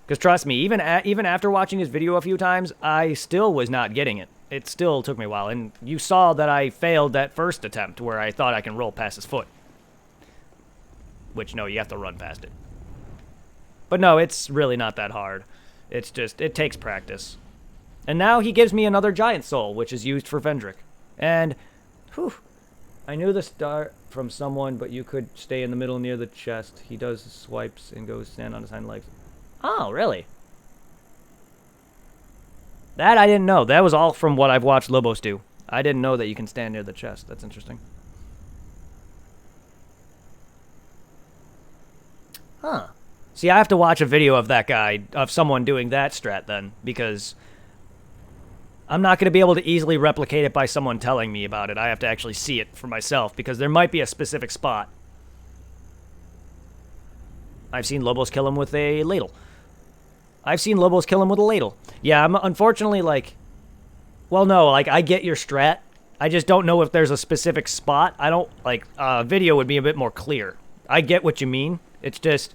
Because trust me, even after watching his video a few times, I still was not getting it. It still took me a while, and you saw that I failed that first attempt where I thought I can roll past his foot. Which, no, you have to run past it. But no, it's really not that hard. It's just, it takes practice. And now he gives me another giant soul, which is used for Vendrick. And, whew, I knew the start from someone, but you could stay in the middle near the chest. He does swipes and goes stand on his hind legs. Oh, really? That I didn't know. That was all from what I've watched Lobos do. I didn't know that you can stand near the chest. That's interesting. Huh. See, I have to watch a video of that guy, of someone doing that strat then, because I'm not going to be able to easily replicate it by someone telling me about it. I have to actually see it for myself, because there might be a specific spot. I've seen Lobos kill him with a ladle. I've seen Lobos kill him with a ladle. Yeah, I'm unfortunately, like... Well, no, like, I get your strat. I just don't know if there's a specific spot. I don't, like, video would be a bit more clear. I get what you mean. It's just...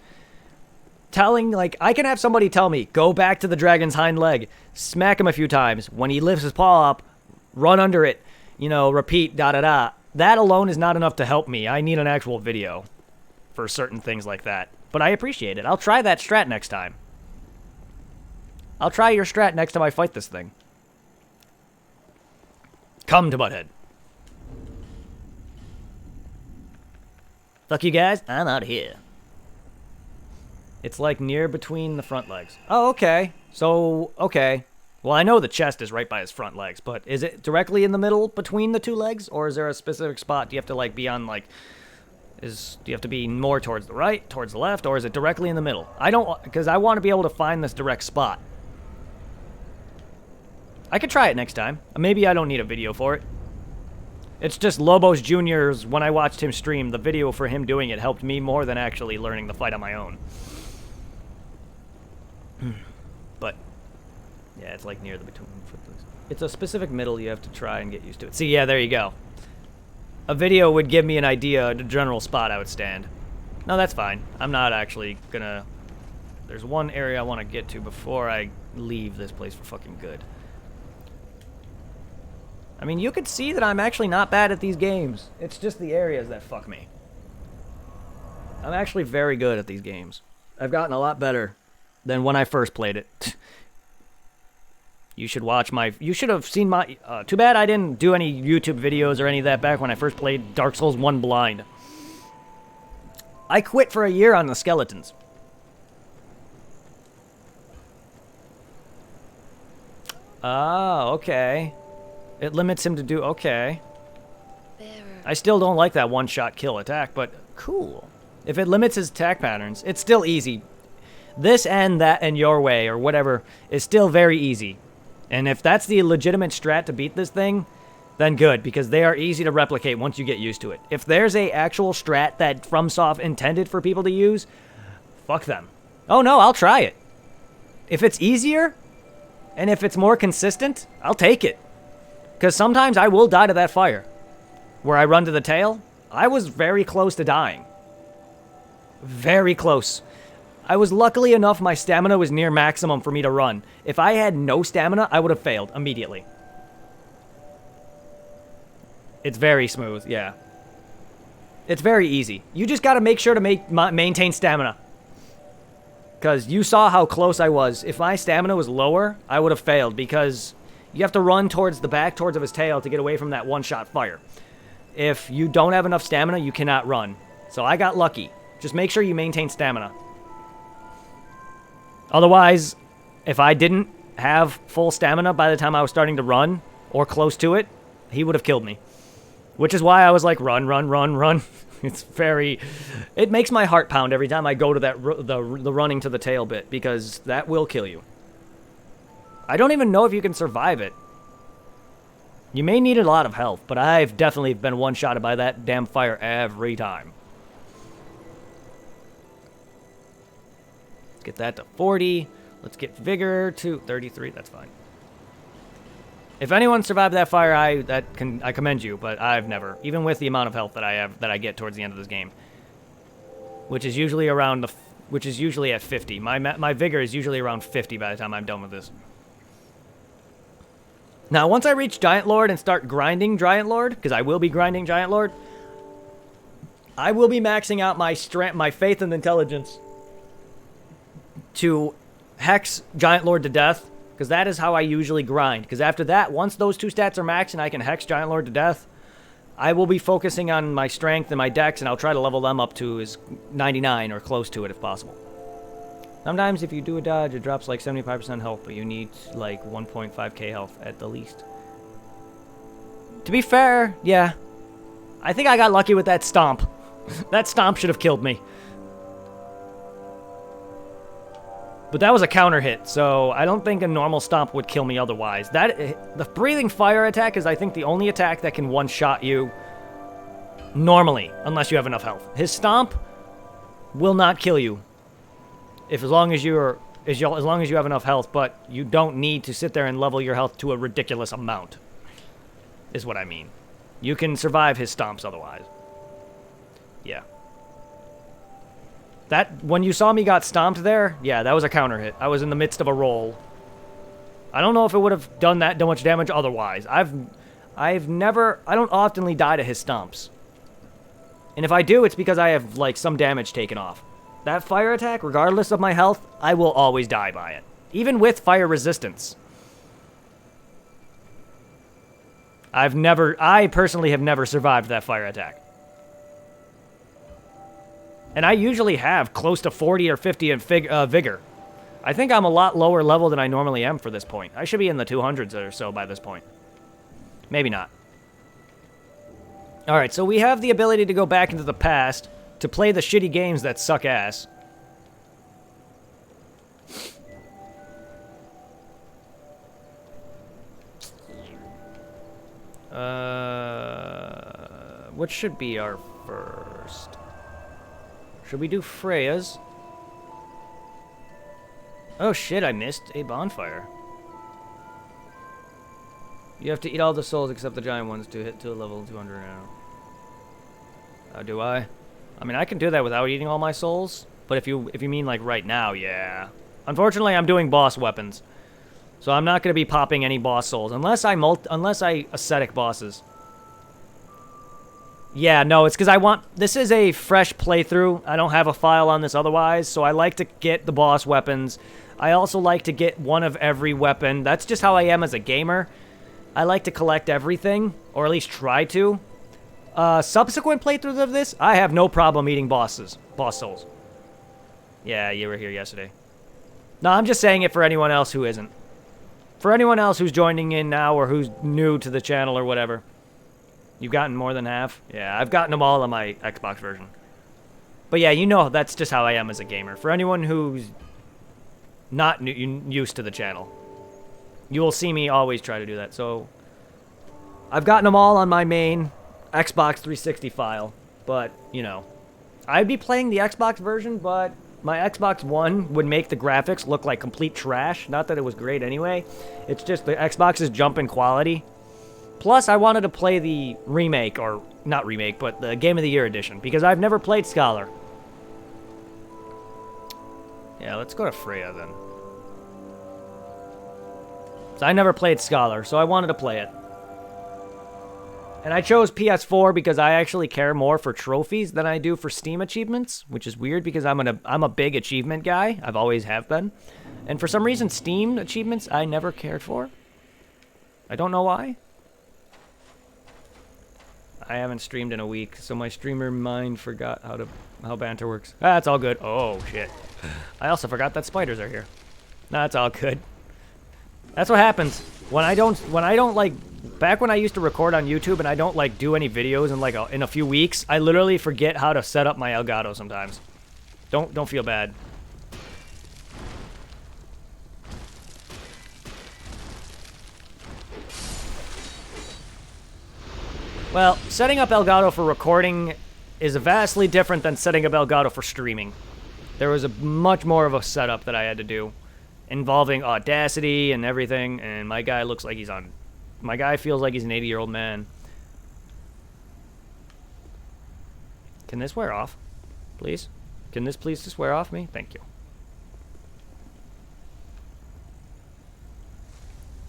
telling, like, I can have somebody tell me, go back to the dragon's hind leg, smack him a few times. When he lifts his paw up, run under it, you know, repeat, da-da-da. That alone is not enough to help me. I need an actual video for certain things like that. But I appreciate it. I'll try that strat next time. I'll try your strat next time I fight this thing. Come to Butthead. Fuck you guys, I'm out of here. It's like near between the front legs. Oh, okay. So, okay. Well, I know the chest is right by his front legs, but is it directly in the middle between the two legs? Or is there a specific spot? Do you have to, like, be on, like... do you have to be more towards the right, towards the left, or is it directly in the middle? I don't... Because I want to be able to find this direct spot. I could try it next time. Maybe I don't need a video for it. It's just Lobos Jr.'s, when I watched him stream, the video for him doing it helped me more than actually learning the fight on my own. But, yeah, it's like near the between. It's a specific middle you have to try and get used to it. See, yeah, there you go. A video would give me an idea, the general spot I would stand. No, that's fine. I'm not actually gonna... There's one area I want to get to before I leave this place for fucking good. I mean, you could see that I'm actually not bad at these games. It's just the areas that fuck me. I'm actually very good at these games. I've gotten a lot better than when I first played it. You should watch my... You should have seen my... too bad I didn't do any YouTube videos or any of that back when I first played Dark Souls 1 blind. I quit for a year on the skeletons. Oh, okay. It limits him to do... Okay. I still don't like that one-shot kill attack, but cool. If it limits his attack patterns, it's still easy. This and that and your way or whatever is still very easy. And if that's the legitimate strat to beat this thing, then good, because they are easy to replicate once you get used to it. If there's a actual strat that FromSoft intended for people to use, fuck them. Oh no, I'll try it. If it's easier, and if it's more consistent, I'll take it. Because sometimes I will die to that fire. Where I run to the tail, I was very close to dying. Very close. I was luckily enough, my stamina was near maximum for me to run. If I had no stamina, I would have failed immediately. It's very smooth, yeah. It's very easy. You just gotta make sure to maintain stamina. Because you saw how close I was. If my stamina was lower, I would have failed, because you have to run towards the back, towards of his tail, to get away from that one-shot fire. If you don't have enough stamina, you cannot run. So I got lucky. Just make sure you maintain stamina. Otherwise, if I didn't have full stamina by the time I was starting to run, or close to it, he would have killed me. Which is why I was like, run, run, run, run. It's very... It makes my heart pound every time I go to that the running to the tail bit, because that will kill you. I don't even know if you can survive it. You may need a lot of health, but I've definitely been one-shotted by that damn fire every time. Let's get that to 40. Let's get vigor to 33. That's fine. If anyone survived that fire, I commend you, but I've never. Even with the amount of health that I have, that I get towards the end of this game, which is usually around the, which is usually at 50. My vigor is usually around 50 by the time I'm done with this. Now, once I reach Giant Lord and start grinding Giant Lord, because I will be grinding Giant Lord, I will be maxing out my strength, my faith and intelligence to hex Giant Lord to death, because that is how I usually grind. Because after that, once those two stats are maxed and I can hex Giant Lord to death, I will be focusing on my strength and my dex, and I'll try to level them up to as 99 or close to it if possible. Sometimes if you do a dodge, it drops like 75% health, but you need like 1.5k health at the least. To be fair, yeah. I think I got lucky with that stomp. That stomp should have killed me. But that was a counter hit, so I don't think a normal stomp would kill me otherwise. The breathing fire attack is, I think, the only attack that can one-shot you normally, unless you have enough health. His stomp will not kill you, as long as you have enough health. But you don't need to sit there and level your health to a ridiculous amount, is what I mean. You can survive his stomps otherwise. Yeah. That, when you saw me got stomped there, yeah, that was a counter hit. I was in the midst of a roll. I don't know if it would have done that much damage otherwise. I don't oftenly die to his stomps. And if I do, it's because I have, like, some damage taken off. That fire attack, regardless of my health, I will always die by it. Even with fire resistance. I personally have never survived that fire attack. And I usually have close to 40 or 50 in vigor. I think I'm a lot lower level than I normally am for this point. I should be in the 200s or so by this point. Maybe not. Alright, so we have the ability to go back into the past to play the shitty games that suck ass. What should be our first? Should we do Freya's? Oh shit, I missed a bonfire. You have to eat all the souls except the giant ones to hit to a level 200 now. Do I? I mean, I can do that without eating all my souls, but if you mean like right now, yeah. Unfortunately, I'm doing boss weapons, so I'm not going to be popping any boss souls unless I ascetic bosses. Yeah, no, it's because this is a fresh playthrough. I don't have a file on this otherwise, so I like to get the boss weapons. I also like to get one of every weapon. That's just how I am as a gamer. I like to collect everything, or at least try to. Subsequent playthroughs of this, I have no problem eating boss souls. Yeah, you were here yesterday. No, I'm just saying it for anyone else who isn't. For anyone else who's joining in now or who's new to the channel or whatever. You've gotten more than half? Yeah, I've gotten them all on my Xbox version. But yeah, you know that's just how I am as a gamer. For anyone who's not used to the channel, you will see me always try to do that. So, I've gotten them all on my main Xbox 360 file. But, you know, I'd be playing the Xbox version, but my Xbox One would make the graphics look like complete trash. Not that it was great anyway. It's just the Xbox's jump in quality. Plus, I wanted to play the remake, or not remake, but the Game of the Year edition, because I've never played Scholar. Yeah, let's go to Freya then. So I never played Scholar, so I wanted to play it. And I chose PS4 because I actually care more for trophies than I do for Steam achievements, which is weird because I'm a big achievement guy. I've always have been. And for some reason, Steam achievements I never cared for. I don't know why. I haven't streamed in a week, so my streamer mind forgot how banter works. Ah, that's all good. Oh, shit. I also forgot that spiders are here. Nah, that's all good. That's what happens. When I don't, like, back when I used to record on YouTube and I don't, like, do any videos in a few weeks, I literally forget how to set up my Elgato sometimes. Don't feel bad. Well, setting up Elgato for recording is vastly different than setting up Elgato for streaming. There was a much more of a setup that I had to do, involving Audacity and everything, and my guy looks like my guy feels like he's an 80-year-old man. Can this wear off? Please? Can this please just wear off me? Thank you.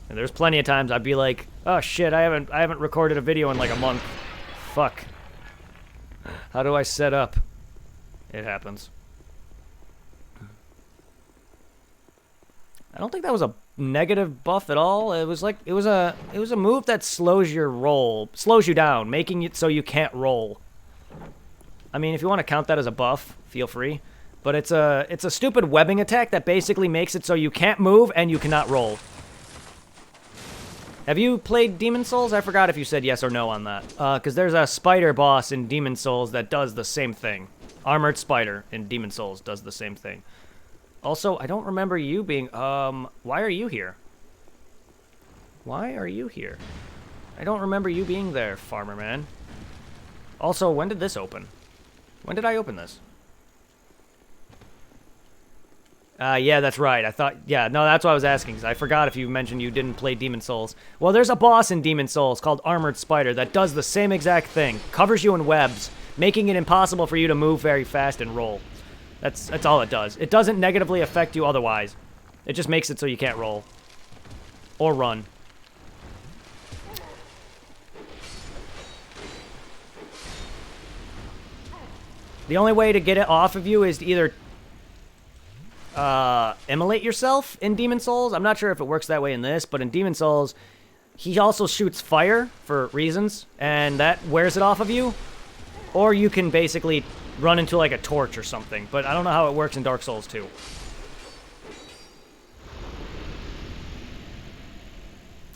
And there's plenty of times I'd be like, oh shit, I haven't recorded a video in like a month. Fuck. How do I set up? It happens. I don't think that was a negative buff at all. It was like it was a move that slows you down, making it so you can't roll. I mean, if you want to count that as a buff, feel free. But it's a stupid webbing attack that basically makes it so you can't move and you cannot roll. Have you played Demon Souls? I forgot if you said yes or no on that. Because there's a spider boss in Demon Souls that does the same thing. Armored Spider in Demon Souls does the same thing. Also, I don't remember you being... why are you here? Why are you here? I don't remember you being there, Farmer Man. Also, when did this open? When did I open this? Yeah, that's right. I thought... Yeah, no, that's what I was asking, because I forgot if you mentioned you didn't play Demon Souls. Well, there's a boss in Demon Souls called Armored Spider that does the same exact thing. Covers you in webs, making it impossible for you to move very fast and roll. That's all it does. It doesn't negatively affect you otherwise. It just makes it so you can't roll. Or run. The only way to get it off of you is to either immolate yourself in Demon Souls. I'm not sure if it works that way in this, but in Demon Souls, he also shoots fire for reasons, and that wears it off of you. Or you can basically run into like a torch or something, but I don't know how it works in Dark Souls 2.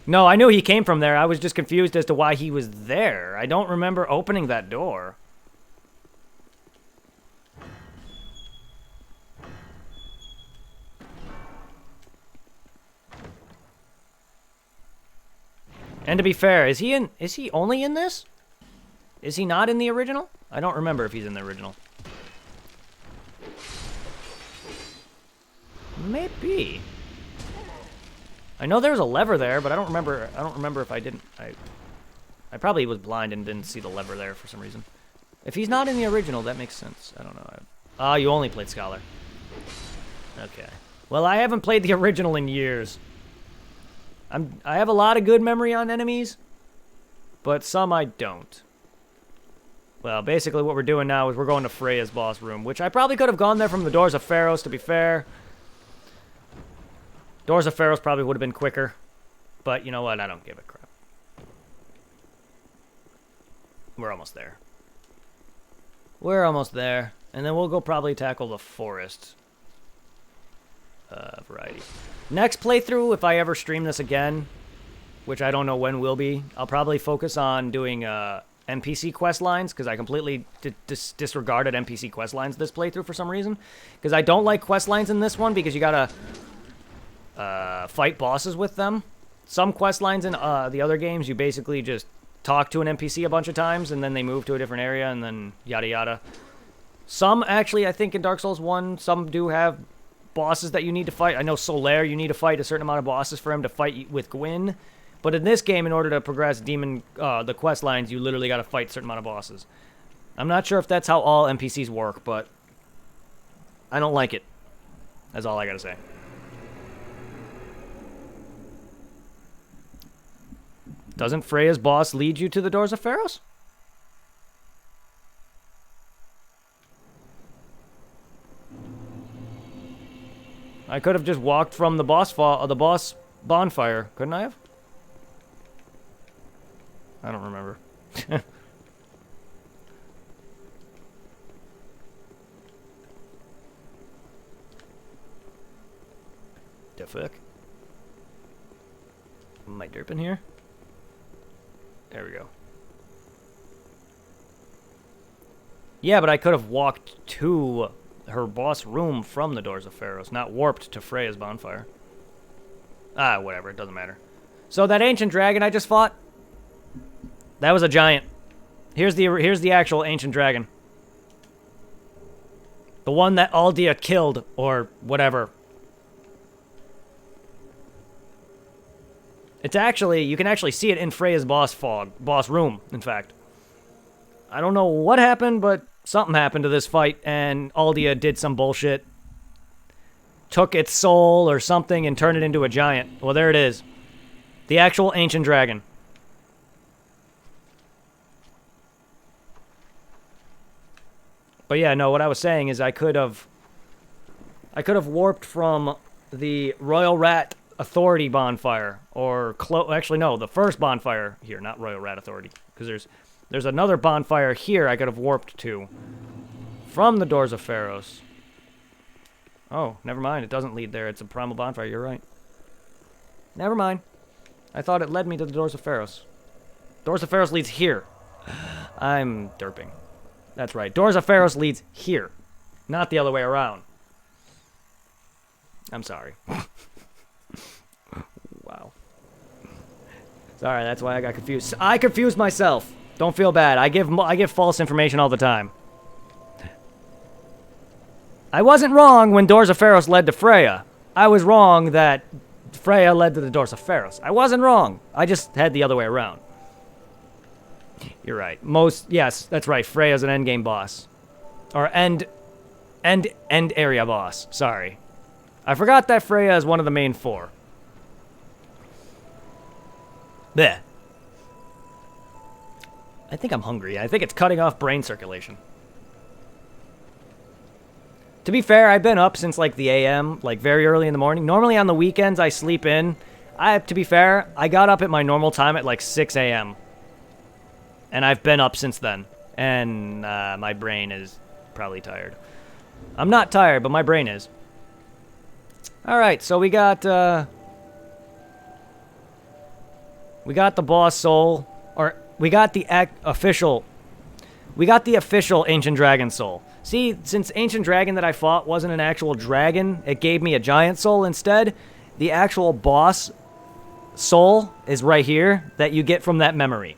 No, I knew he came from there. I was just confused as to why he was there. I don't remember opening that door. And to be fair, is he only in this? Is he not in the original? I don't remember if he's in the original. Maybe. I know there was a lever there, but I don't remember if I didn't. I probably was blind and didn't see the lever there for some reason. If he's not in the original, that makes sense. I don't know. You only played Scholar. Okay. Well, I haven't played the original in years. I have a lot of good memory on enemies, but some I don't. Well, basically what we're doing now is we're going to Freya's boss room, which I probably could have gone there from the Doors of Pharos, to be fair. Doors of Pharos probably would have been quicker, but you know what? I don't give a crap. We're almost there. We're almost there, and then we'll go probably tackle the forest variety. Next playthrough, if I ever stream this again, which I don't know when will be, I'll probably focus on doing NPC quest lines, because I completely disregarded NPC quest lines this playthrough for some reason. Because I don't like quest lines in this one, because you gotta fight bosses with them. Some quest lines in the other games, you basically just talk to an NPC a bunch of times, and then they move to a different area, and then yada yada. Some, actually, I think in Dark Souls 1, some do have bosses that you need to fight. I know Solaire, you need to fight a certain amount of bosses for him to fight with Gwyn. But in this game, in order to progress the quest lines, you literally got to fight a certain amount of bosses. I'm not sure if that's how all NPCs work, but I don't like it. That's all I got to say. Doesn't Freya's boss lead you to the Doors of Pharos? I could have just walked from the boss bonfire, couldn't I have? I don't remember. The fuck? Am I derping here? There we go. Yeah, but I could have walked to her boss room from the Doors of Pharos, not warped to Freya's bonfire. Whatever, it doesn't matter. So that ancient dragon I just fought, that was a giant. Here's the actual ancient dragon. The one that Aldia killed, or whatever. It's actually, you can actually see it in Freya's boss room, in fact. I don't know what happened, but something happened to this fight, and Aldia did some bullshit. Took its soul or something and turned it into a giant. Well, there it is. The actual ancient dragon. But yeah, no, what I was saying is I could have warped from the Royal Rat Authority bonfire, or actually no, the first bonfire here, not Royal Rat Authority, because there's another bonfire here I could have warped to from the Doors of Pharos. Oh, never mind. It doesn't lead there. It's a primal bonfire. You're right. Never mind. I thought it led me to the Doors of Pharos. Doors of Pharos leads here. I'm derping. That's right. Doors of Pharos leads here. Not the other way around. I'm sorry. Wow. Sorry, that's why I got confused. I confused myself. Don't feel bad. I give false information all the time. I wasn't wrong when Doors of Pharos led to Freya. I was wrong that Freya led to the Doors of Pharos. I wasn't wrong. I just had the other way around. You're right. Yes, that's right. Freya's an endgame boss. Or end area boss. Sorry. I forgot that Freya is one of the main 4. Bleh. I think I'm hungry. I think it's cutting off brain circulation. To be fair, I've been up since like the AM, like very early in the morning. Normally on the weekends I sleep in. To be fair, I got up at my normal time at like 6 AM. And I've been up since then. And my brain is probably tired. I'm not tired, but my brain is. Alright, so we got the boss soul. Or, we got the official Ancient Dragon soul. See, since Ancient Dragon that I fought wasn't an actual dragon, it gave me a giant soul instead. The actual boss soul is right here that you get from that memory.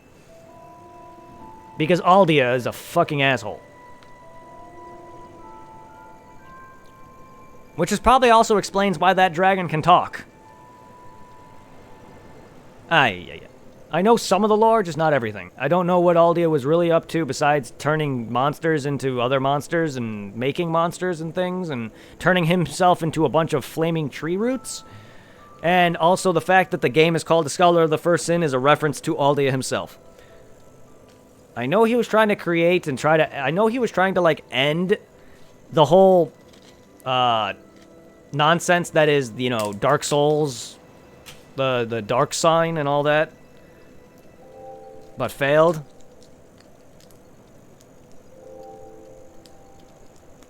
Because Aldia is a fucking asshole. Which is probably also explains why that dragon can talk. I know some of the lore, just not everything. I don't know what Aldia was really up to besides turning monsters into other monsters and making monsters and things and turning himself into a bunch of flaming tree roots. And also the fact that the game is called The Scholar of the First Sin is a reference to Aldia himself. I know he was trying to create and I know he was trying to, like, end the whole, nonsense that is, you know, Dark Souls, the Dark Sign and all that. But failed.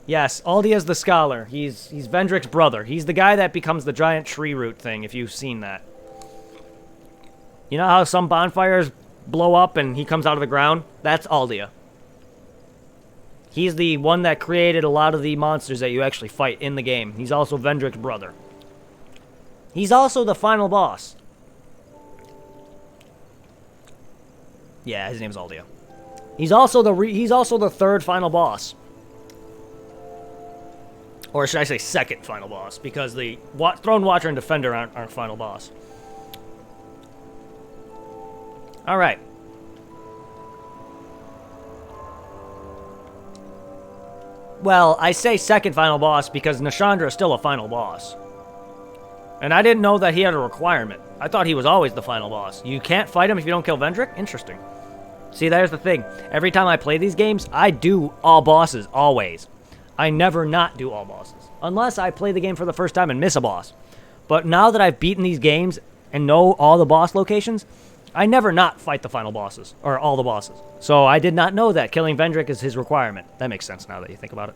Yes, Aldia's the Scholar. He's Vendrick's brother. He's the guy that becomes the giant tree root thing, if you've seen that. You know how some bonfires blow up and he comes out of the ground? That's Aldia. He's the one that created a lot of the monsters that you actually fight in the game. He's also Vendrick's brother. He's also the final boss. Yeah, his name's Aldia. He's also the third final boss. Or should I say second final boss, because the Throne Watcher and Defender aren't final boss. Alright. Well, I say second final boss because Nashandra is still a final boss. And I didn't know that he had a requirement. I thought he was always the final boss. You can't fight him if you don't kill Vendrick? Interesting. See, there's the thing. Every time I play these games, I do all bosses, always. I never not do all bosses. Unless I play the game for the first time and miss a boss. But now that I've beaten these games and know all the boss locations, I never not fight the final bosses, or all the bosses. So I did not know that killing Vendrick is his requirement. That makes sense now that you think about it.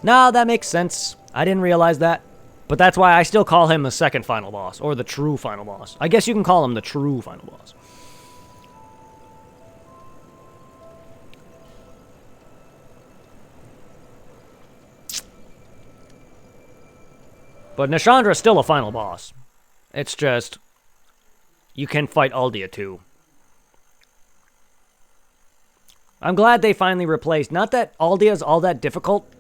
No, that makes sense. I didn't realize that. But that's why I still call him the second final boss, or the true final boss. I guess you can call him the true final boss. But Nashandra is still a final boss. It's just, you can fight Aldia too. I'm glad they finally replaced, not that Aldia is all that difficult,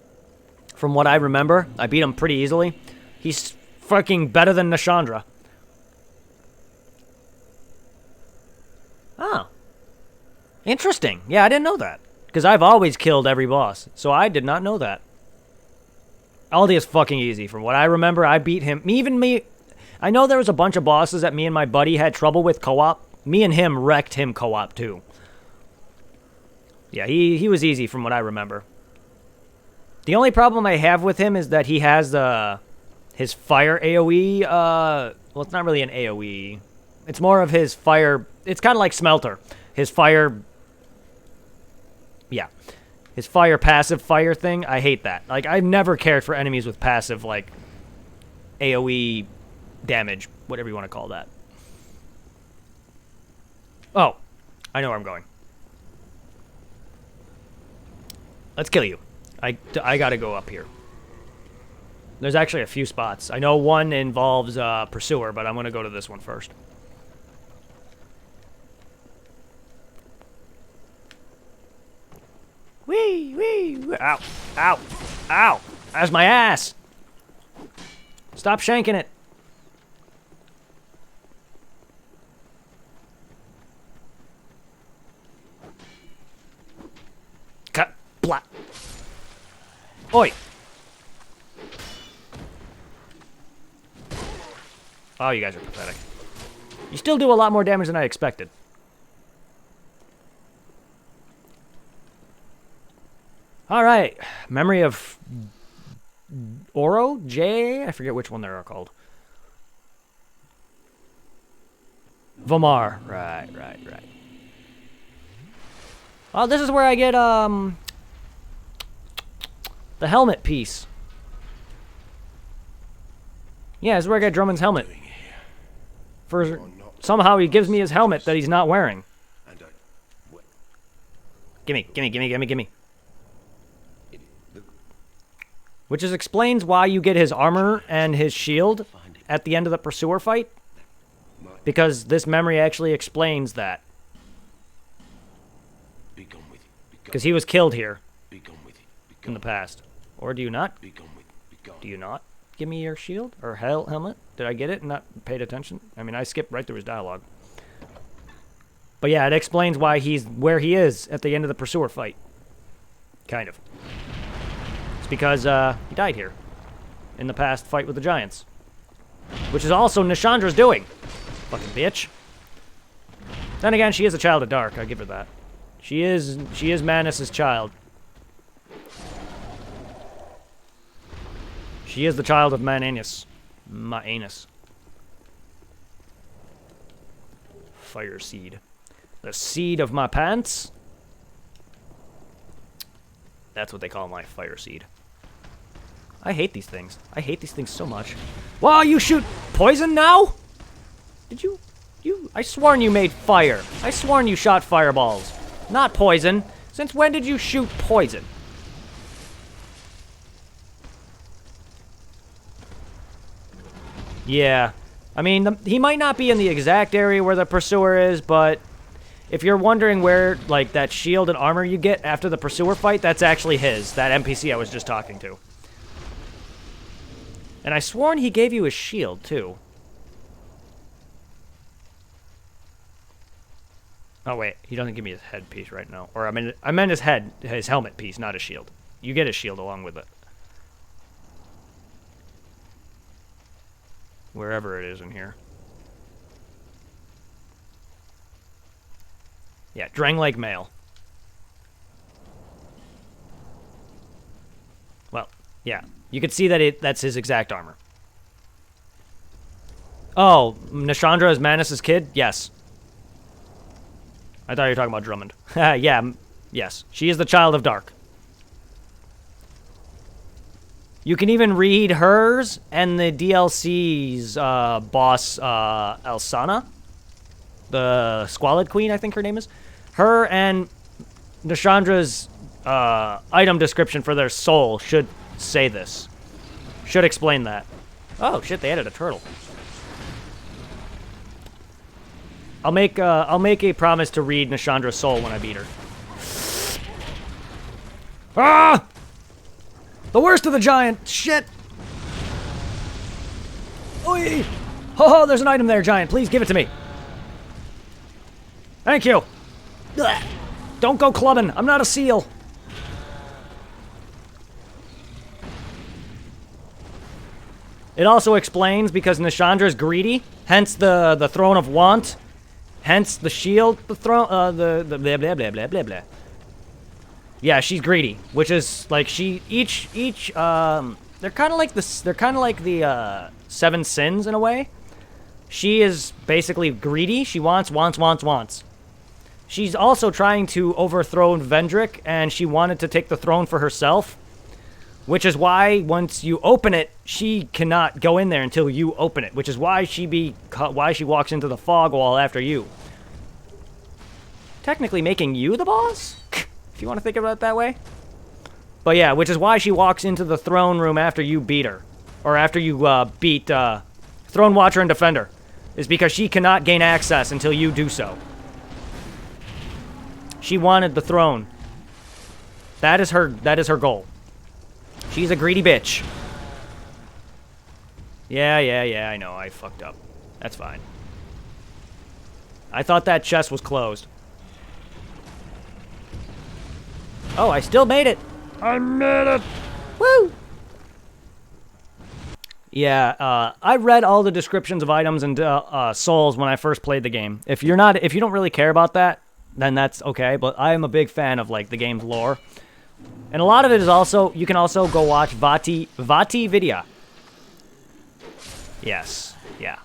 from what I remember. I beat him pretty easily. He's fucking better than Nashandra. Oh. Interesting. Yeah, I didn't know that. Because I've always killed every boss, so I did not know that. Aldia is fucking easy. From what I remember, I beat him. I know there was a bunch of bosses that me and my buddy had trouble with co-op. Me and him wrecked him co-op too. Yeah, he was easy from what I remember. The only problem I have with him is that he has his fire AoE. Well, it's not really an AoE. It's more of his fire. It's kind of like Smelter. His fire Yeah. His fire passive fire thing, I hate that. Like, I've never cared for enemies with passive, like, AoE damage, whatever you want to call that. Oh, I know where I'm going. Let's kill you. I gotta go up here. There's actually a few spots. I know one involves Pursuer, but I'm gonna go to this one first. Wee, wee, wee. Ow, ow, ow. That's my ass. Stop shanking it. Cut, blah. Oi. Oh, you guys are pathetic. You still do a lot more damage than I expected. Alright. Memory of Oro? J? I forget which one they are called. Vomar. Right. Oh, this is where I get, the helmet piece. Yeah, this is where I get Drummond's helmet. For somehow he gives me his helmet that he's not wearing. Gimme. Which is explains why you get his armor and his shield at the end of the Pursuer fight. Because this memory actually explains that. Because he was killed here in the past. Or do you not? Do you not give me your shield? Or helmet? Did I get it and not paid attention? I mean, I skipped right through his dialogue. But yeah, it explains why he's where he is at the end of the Pursuer fight. Kind of. It's because he died here in the past fight with the Giants. Which is also Nishandra's doing. Fucking bitch. Then again, she is a child of Dark. I give her that. She is Manus' child. She is the child of Manus. Manus. Fire seed. The seed of my pants? That's what they call my fire seed. I hate these things. I hate these things so much. Wow, you shoot poison now? Did you? I sworn you made fire. I sworn you shot fireballs. Not poison. Since when did you shoot poison? Yeah. I mean, he might not be in the exact area where the Pursuer is, but if you're wondering where, like, that shield and armor you get after the Pursuer fight, that's actually his. That NPC I was just talking to. And I sworn he gave you his shield, too. Oh, wait. He doesn't give me his headpiece right now. Or, I meant his head, his helmet piece, not his shield. You get his shield along with it. Wherever it is in here. Yeah, Drang Lake Mail. Well, yeah. You can see that that's his exact armor. Oh, Nishandra is Manus' kid? Yes. I thought you were talking about Drummond. Yeah, yes. She is the child of Dark. You can even read hers and the DLC's boss, Elsana. The Squalid Queen, I think her name is. Her and Nishandra's item description for their soul should say this. Should explain that. Oh, shit, they added a turtle. I'll make a promise to read Nishandra's soul when I beat her. Ah! The worst of the giant! Shit! Oi! Oh, there's an item there, giant. Please give it to me. Thank you. Ugh. Don't go clubbing. I'm not a seal. It also explains because Nishandra's greedy, hence the throne of want, hence the shield, the throne, the blah blah blah blah blah blah. Yeah, she's greedy, which is like each they're kind of like the seven sins in a way. She is basically greedy. She wants. She's also trying to overthrow Vendrick, and she wanted to take the throne for herself, which is why once you open it, she cannot go in there until you open it, which is why she walks into the fog wall after you. Technically making you the boss, if you want to think about it that way. But yeah, which is why she walks into the throne room after you beat her, or after you beat Throne Watcher and Defender, is because she cannot gain access until you do so. She wanted the throne. That is her goal. She's a greedy bitch. Yeah, I know, I fucked up. That's fine. I thought that chest was closed. Oh, I still made it! I made it! Woo! Yeah, I read all the descriptions of items and souls when I first played the game. If you don't really care about that, then that's okay, but I am a big fan of, like, the game's lore. And a lot of it is also, you can also go watch VaatiVidya. Yes, yeah.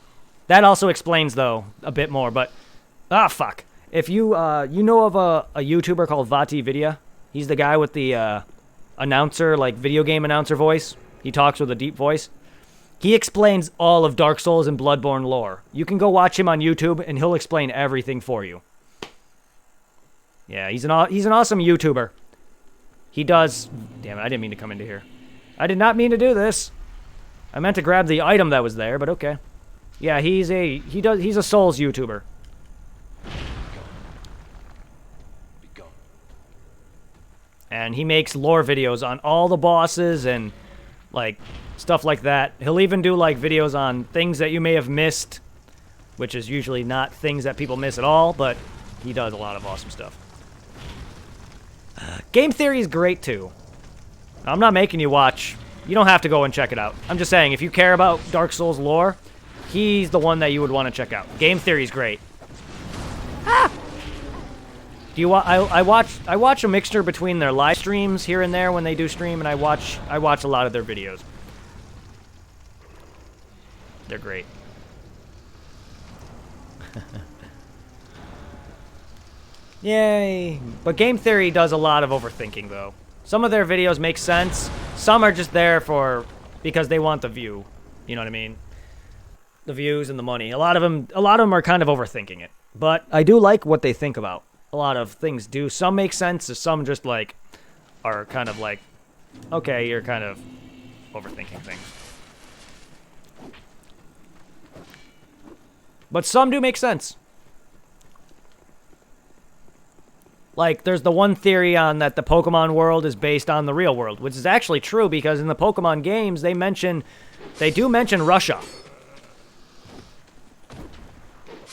That also explains, though, a bit more, but, fuck. If you, you know of a YouTuber called VaatiVidya? He's the guy with the, announcer, like, video game announcer voice. He talks with a deep voice. He explains all of Dark Souls and Bloodborne lore. You can go watch him on YouTube, and he'll explain everything for you. Yeah, he's an awesome YouTuber. He does... Damn it, I didn't mean to come into here. I did not mean to do this. I meant to grab the item that was there, but okay. Yeah, he's a Souls YouTuber. And he makes lore videos on all the bosses and, like, stuff like that. He'll even do, like, videos on things that you may have missed, which is usually not things that people miss at all, but he does a lot of awesome stuff. Game Theory is great, too. I'm not making you watch. You don't have to go and check it out. I'm just saying, if you care about Dark Souls lore, he's the one that you would want to check out. Game Theory is great. Ah! Do you I watch a mixture between their live streams here and there when they do stream, and I watch a lot of their videos. They're great. Yay. But Game Theory does a lot of overthinking, though. Some of their videos make sense. Some are just there because they want the view. You know what I mean? The views and the money. A lot of them are kind of overthinking it. But I do like what they think about. A lot of things do. Some make sense, some just, like, are kind of like, okay, you're kind of overthinking things. But some do make sense. Like, there's the one theory on that the Pokemon world is based on the real world, which is actually true because in the Pokemon games, they do mention Russia.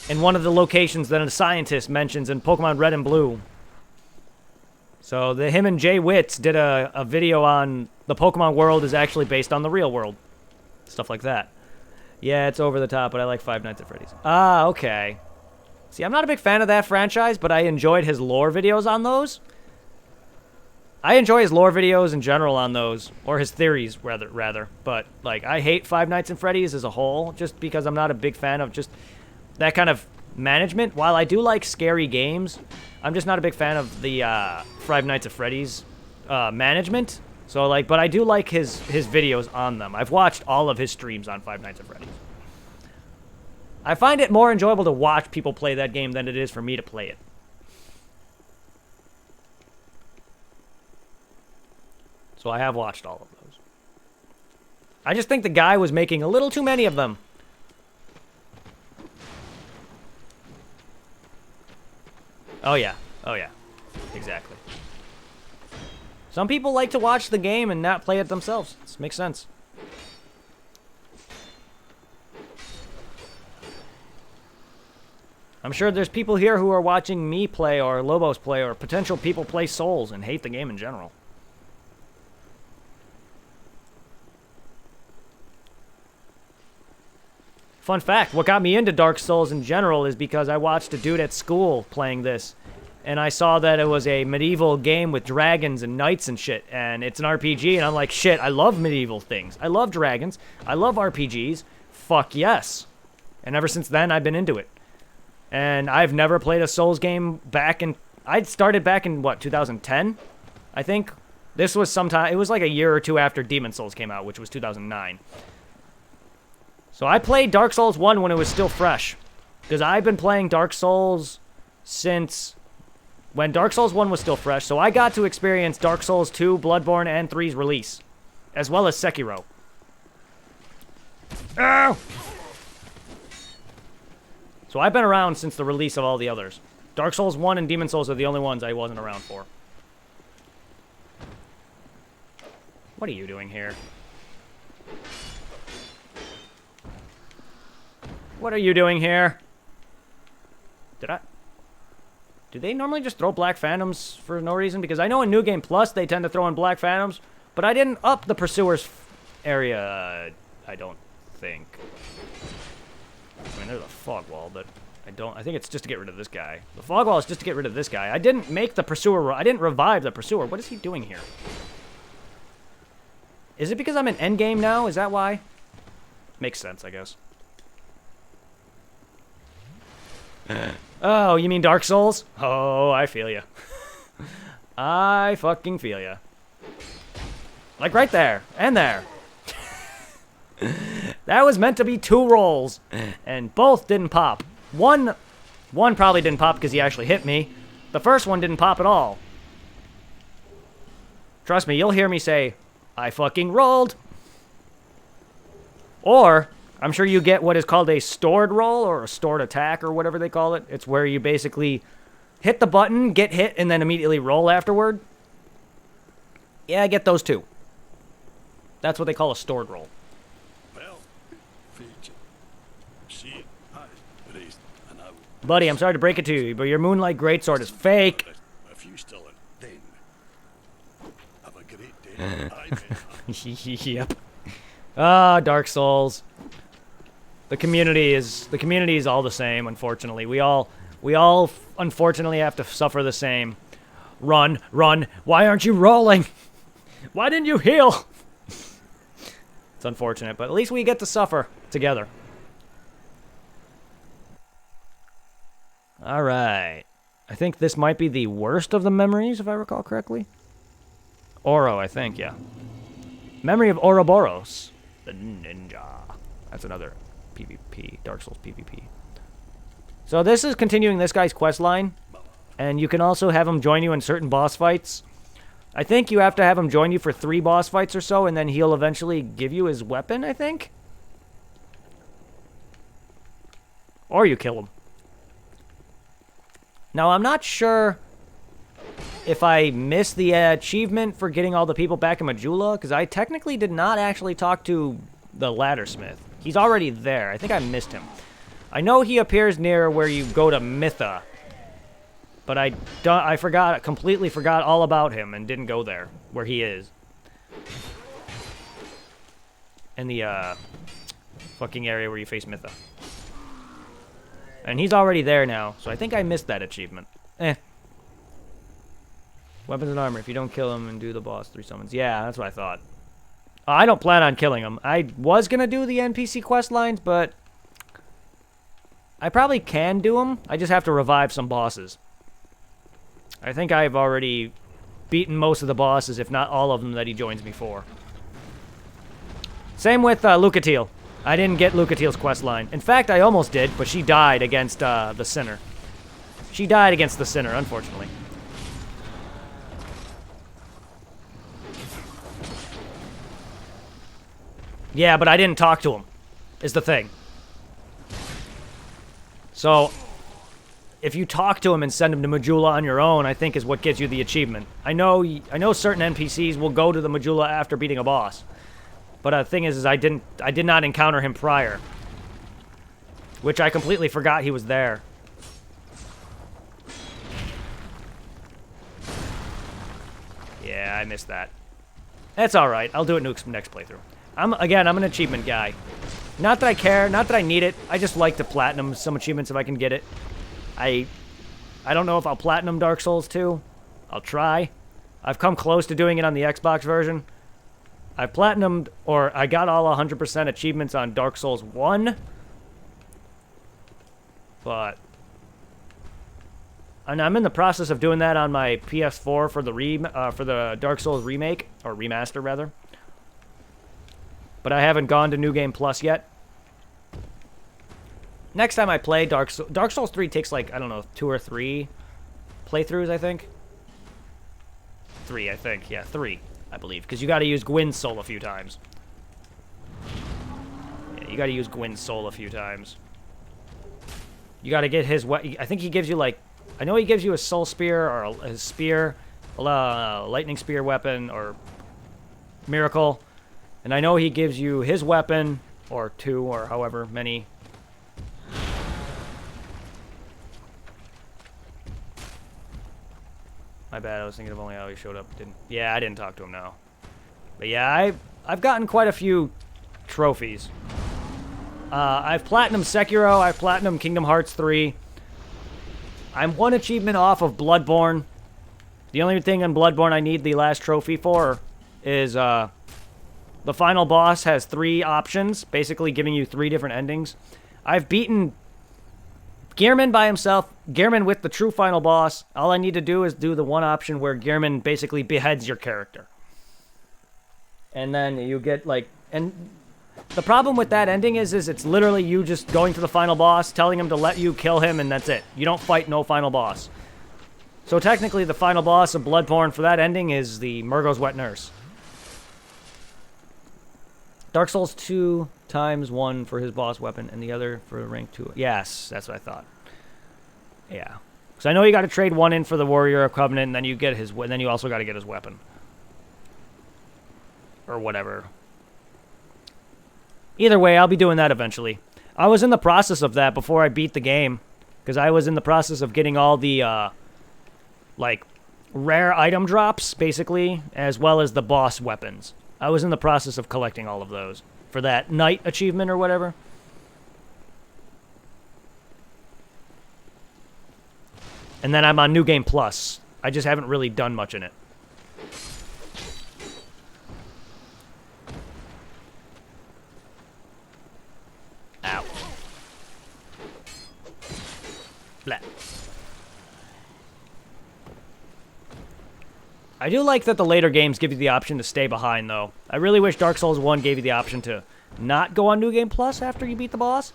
In one of the locations that a scientist mentions in Pokemon Red and Blue. So him and Jay Witz did a video on the Pokemon world is actually based on the real world. Stuff like that. Yeah, it's over the top, but I like Five Nights at Freddy's. Ah, okay. See, I'm not a big fan of that franchise, but I enjoyed his lore videos on those. I enjoy his lore videos in general on those, or his theories, rather. But, like, I hate Five Nights at Freddy's as a whole, just because I'm not a big fan of just that kind of management. While I do like scary games, I'm just not a big fan of the Five Nights at Freddy's management. So, like, but I do like his videos on them. I've watched all of his streams on Five Nights at Freddy's. I find it more enjoyable to watch people play that game than it is for me to play it. So I have watched all of those. I just think the guy was making a little too many of them. Oh yeah. Oh yeah. Exactly. Some people like to watch the game and not play it themselves. This makes sense. I'm sure there's people here who are watching me play or Lobos play or potential people play Souls and hate the game in general. Fun fact, what got me into Dark Souls in general is because I watched a dude at school playing this. And I saw that it was a medieval game with dragons and knights and shit. And it's an RPG, and I'm like, shit, I love medieval things. I love dragons. I love RPGs. Fuck yes. And ever since then, I've been into it. And I've never played a Souls game back in... I'd started back in, what, 2010? I think. This was sometime... It was like a year or two after Demon Souls came out, which was 2009. So I played Dark Souls 1 when it was still fresh. Because I've been playing Dark Souls since... when Dark Souls 1 was still fresh. So I got to experience Dark Souls 2, Bloodborne, and 3's release. As well as Sekiro. Ow! So I've been around since the release of all the others. Dark Souls 1 and Demon Souls are the only ones I wasn't around for. What are you doing here? What are you doing here? Do they normally just throw Black Phantoms for no reason? Because I know in New Game Plus they tend to throw in Black Phantoms, but I didn't up the Pursuer's area, I don't think. I mean, there's a fog wall, but I think it's just to get rid of this guy. The fog wall is just to get rid of this guy. I didn't make the Pursuer, I didn't revive the Pursuer. What is he doing here? Is it because I'm in endgame now? Is that why? Makes sense, I guess. Oh, you mean Dark Souls? Oh, I feel ya. I fucking feel ya. Like right there, and there. That was meant to be 2 rolls, and both didn't pop. One probably didn't pop because he actually hit me. The first one didn't pop at all. Trust me, you'll hear me say, I fucking rolled. Or, I'm sure you get what is called a stored roll, or a stored attack, or whatever they call it. It's where you basically hit the button, get hit, and then immediately roll afterward. Yeah, I get those too. That's what they call a stored roll. Buddy, I'm sorry to break it to you, but your Moonlight Greatsword is fake. If you still a thing, have a great day. Yep. Ah, Dark Souls. The community is all the same, unfortunately. We all unfortunately have to suffer the same. Run, run. Why aren't you rolling? Why didn't you heal? It's unfortunate, but at least we get to suffer together. All right. I think this might be the worst of the memories, if I recall correctly. Oro, I think, yeah. Memory of Ouroboros, the ninja. That's another PvP, Dark Souls PvP. So this is continuing this guy's quest line, and you can also have him join you in certain boss fights. I think you have to have him join you for 3 boss fights or so, and then he'll eventually give you his weapon, I think? Or you kill him. Now, I'm not sure if I missed the achievement for getting all the people back in Majula, because I technically did not actually talk to the Laddersmith. He's already there. I think I missed him. I know he appears near where you go to Mytha, but I completely forgot all about him and didn't go there, where he is. In the fucking area where you face Mytha. And he's already there now, so I think I missed that achievement. Weapons and armor. If you don't kill him and do the boss 3 summons. Yeah, that's what I thought. I don't plan on killing him. I was going to do the NPC quest lines, but I probably can do them. I just have to revive some bosses. I think I've already beaten most of the bosses, if not all of them that he joins me for. Same with Lucatiel. I didn't get Lucatiel's quest line. In fact, I almost did, but she died against the Sinner. She died against the Sinner, unfortunately. Yeah, but I didn't talk to him, is the thing. So, if you talk to him and send him to Majula on your own, I think is what gets you the achievement. I know certain NPCs will go to the Majula after beating a boss. But the thing is I did not encounter him prior. Which I completely forgot he was there. Yeah, I missed that. That's alright. I'll do it next playthrough. I'm an achievement guy. Not that I care, not that I need it. I just like to platinum some achievements if I can get it. I don't know if I'll platinum Dark Souls 2. I'll try. I've come close to doing it on the Xbox version. I platinumed, or I got all 100% achievements on Dark Souls 1. But And I'm in the process of doing that on my PS4 for the Dark Souls remake, or remaster rather. But I haven't gone to New Game Plus yet. Next time I play Dark Souls 3 takes like, I don't know, 2 or 3 playthroughs, I think. 3, I think. Yeah, 3, I believe. Because you got to use Gwyn's soul a few times. Yeah, you got to use Gwyn's soul a few times. You got to get his... I think he gives you like... I know he gives you a soul spear or a spear, a lightning spear weapon or miracle. And I know he gives you his weapon or 2 or however many. My bad, I was thinking of only how he showed up. Yeah, I didn't talk to him now. But yeah, I've gotten quite a few trophies. I've Platinum Sekiro, I've Platinum Kingdom Hearts 3. I'm 1 achievement off of Bloodborne. The only thing in Bloodborne I need the last trophy for is, the final boss has 3 options, basically giving you 3 different endings. I've beaten Gehrman by himself, Gehrman with the true final boss. All I need to do is do the one option where Gehrman basically beheads your character. And then you get, like... And the problem with that ending is it's literally you just going to the final boss, telling him to let you kill him, and that's it. You don't fight no final boss. So technically, the final boss of Bloodborne for that ending is the Murgo's Wet Nurse. Dark Souls 2 times 1 for his boss weapon, and the other for rank 2. Yes, that's what I thought. Yeah. Because I know you got to trade 1 in for the Warrior of Covenant, and then you get his... And then you also got to get his weapon. Or whatever. Either way, I'll be doing that eventually. I was in the process of that before I beat the game. Because I was in the process of getting all the, like, rare item drops, basically, as well as the boss weapons. I was in the process of collecting all of those for that night achievement or whatever. And then I'm on New Game Plus. I just haven't really done much in it. Ow. Blah. I do like that the later games give you the option to stay behind, though. I really wish Dark Souls 1 gave you the option to not go on New Game Plus after you beat the boss.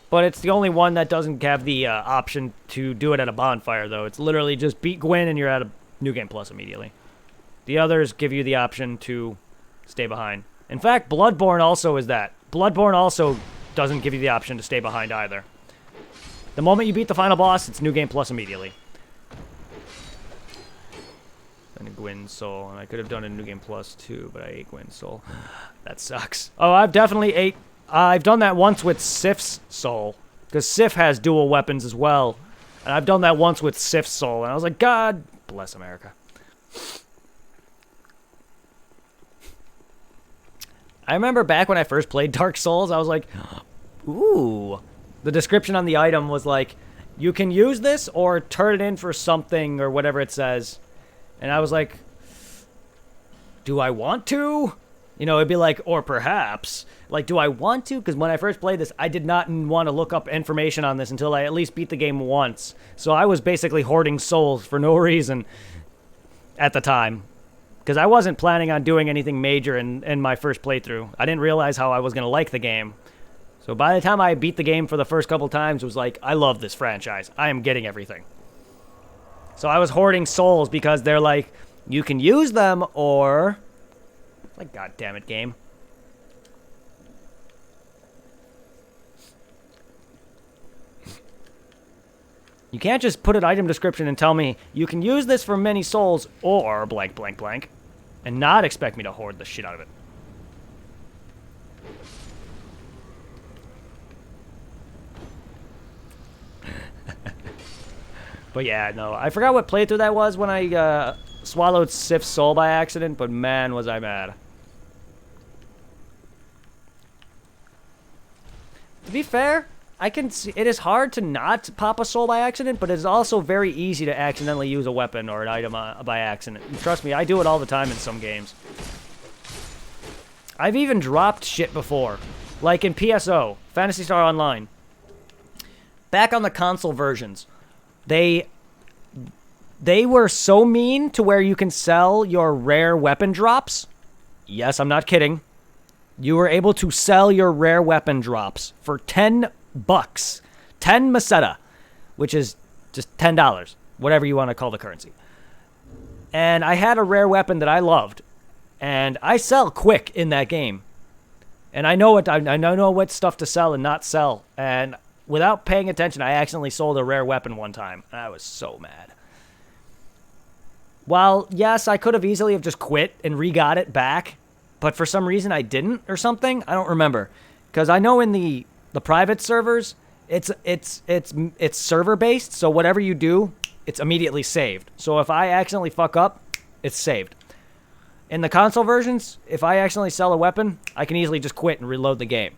But it's the only one that doesn't have the option to do it at a bonfire, though. It's literally just beat Gwyn and you're at a New Game Plus immediately. The others give you the option to stay behind. In fact, Bloodborne also is that. Bloodborne also doesn't give you the option to stay behind either. The moment you beat the final boss, it's New Game Plus immediately. And Gwyn's Soul. And I could have done a New Game Plus too, but I ate Gwyn's Soul. That sucks. Oh, I've done that once with Sif's Soul. Because Sif has dual weapons as well. And I've done that once with Sif's Soul. And I was like, God bless America. I remember back when I first played Dark Souls, I was like, ooh. The description on the item was like, you can use this or turn it in for something or whatever it says. And I was like, do I want to? You know, it'd be like, or perhaps. Like, do I want to? Because when I first played this, I did not want to look up information on this until I at least beat the game once. So I was basically hoarding souls for no reason at the time. Because I wasn't planning on doing anything major in my first playthrough. I didn't realize how I was going to like the game. So by the time I beat the game for the first couple times, it was like, I love this franchise. I am getting everything. So I was hoarding souls because they're like, you can use them or... Like, God damn it, game. You can't just put an item description and tell me, you can use this for many souls or blank, blank, blank, and not expect me to hoard the shit out of it. But yeah, no, I forgot what playthrough that was when I swallowed Sif's soul by accident, but man, was I mad. To be fair, I can see, it is hard to not pop a soul by accident, but it is also very easy to accidentally use a weapon or an item by accident. And trust me, I do it all the time in some games. I've even dropped shit before, like in PSO, Phantasy Star Online. back on the console versions, they were so mean to where you can sell your rare weapon drops. Yes, I'm not kidding. You were able to sell your rare weapon drops for $10. 10 Meseta, which is just $10, whatever you want to call the currency. And I had a rare weapon that I loved, and I sell quick in that game. And I know what stuff to sell and not sell. And without paying attention, I accidentally sold a rare weapon one time. And I was so mad. While, yes, I could have easily have just quit and re-got it back, but for some reason I didn't or something. I don't remember. Because I know in the private servers, it's server-based, so whatever you do, it's immediately saved. So if I accidentally fuck up, it's saved. In the console versions, if I accidentally sell a weapon, I can easily just quit and reload the game.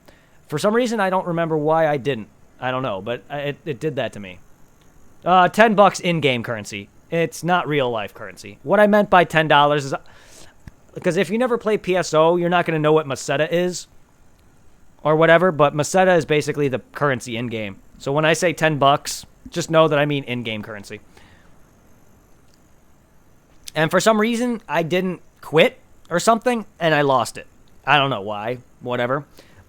For some reason, I don't remember why I didn't. I don't know, but it did that to me. $10 in-game currency. It's not real-life currency. What I meant by $10 is... Because if you never play PSO, you're not going to know what Meseta is. Or whatever, but Meseta is basically the currency in-game. So when I say $10, just know that I mean in-game currency. And for some reason, I didn't quit or something, and I lost it. I don't know why, whatever.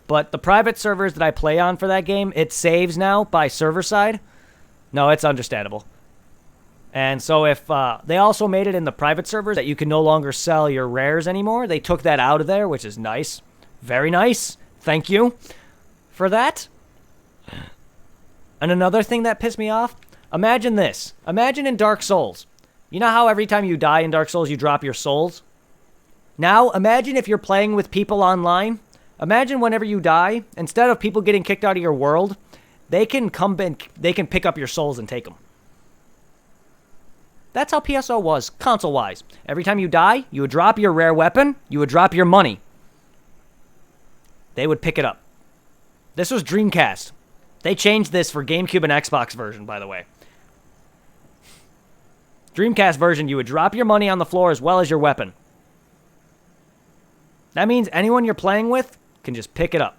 But the private servers that I play on for that game, it saves now by server side. No, it's understandable. And so if they also made it in the private servers that you can no longer sell your rares anymore. They took that out of there, which is nice. Very nice. Thank you for that. And another thing that pissed me off, imagine this. Imagine in Dark Souls. You know how every time you die in Dark Souls, you drop your souls? Now, imagine if you're playing with people online. Imagine whenever you die, instead of people getting kicked out of your world, they can pick up your souls and take them. That's how PSO was, console-wise. Every time you die, you would drop your rare weapon, you would drop your money. They would pick it up. This was Dreamcast. They changed this for GameCube and Xbox version, by the way. Dreamcast version, you would drop your money on the floor as well as your weapon. That means anyone you're playing with can just pick it up.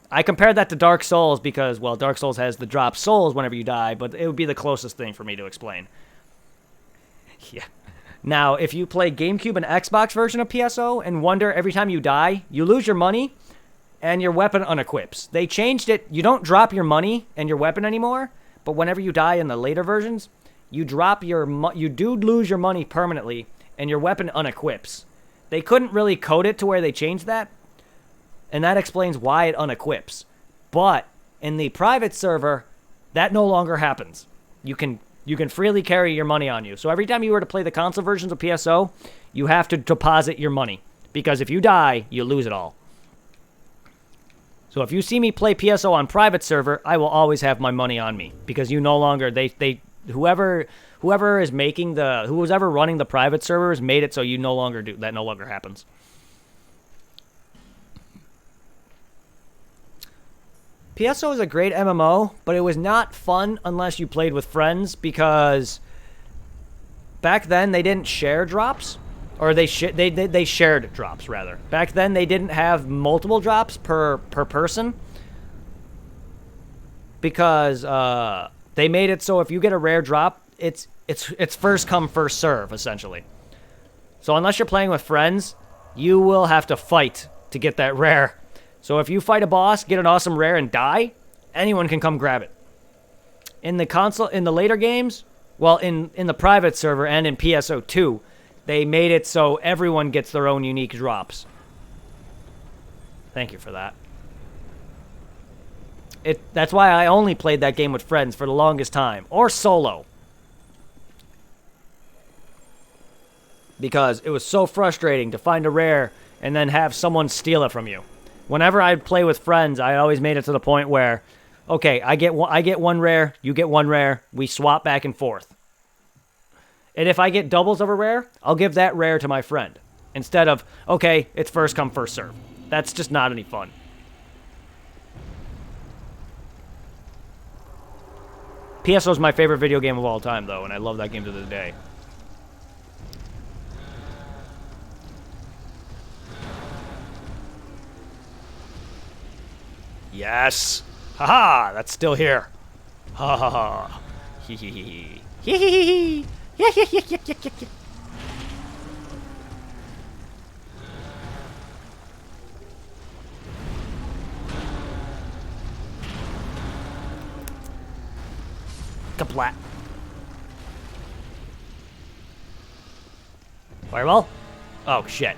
I compared that to Dark Souls because, well, Dark Souls has the drop souls whenever you die, but it would be the closest thing for me to explain. Yeah. Now, if you play GameCube and Xbox version of PSO and wonder every time you die, you lose your money and your weapon unequips. They changed it. You don't drop your money and your weapon anymore, but whenever you die in the later versions, you do lose your money permanently and your weapon unequips. They couldn't really code it to where they changed that, and that explains why it unequips. But in the private server, that no longer happens. You can freely carry your money on you. So every time you were to play the console versions of PSO, you have to deposit your money. Because if you die, you lose it all. So if you see me play PSO on private server, I will always have my money on me. Because you no longer, whoever is who's ever running the private servers made it so you no longer do, that no longer happens. PSO is a great MMO, but it was not fun unless you played with friends because back then they didn't share drops, or they shared drops rather. Back then they didn't have multiple drops per person because they made it so if you get a rare drop, it's first come first serve essentially. So unless you're playing with friends, you will have to fight to get that rare. So if you fight a boss, get an awesome rare, and die, anyone can come grab it. In the later games, well, in the private server and in PSO 2, they made it so everyone gets their own unique drops. Thank you for that. That's why I only played that game with friends for the longest time, or solo. Because it was so frustrating to find a rare and then have someone steal it from you. Whenever I'd play with friends, I always made it to the point where, okay, I get one rare, you get one rare, we swap back and forth. And if I get doubles of a rare, I'll give that rare to my friend. Instead of, okay, it's first come, first serve. That's just not any fun. PSO is my favorite video game of all time, though, and I love that game to this day. Yes. Haha, that's still here. Ha ha ha. Hee hee hee hee. Hee hee hee hee. Yeah, yeah, yeah, yeah, yeah, yeah. Kaplat. Fireball? Oh, shit.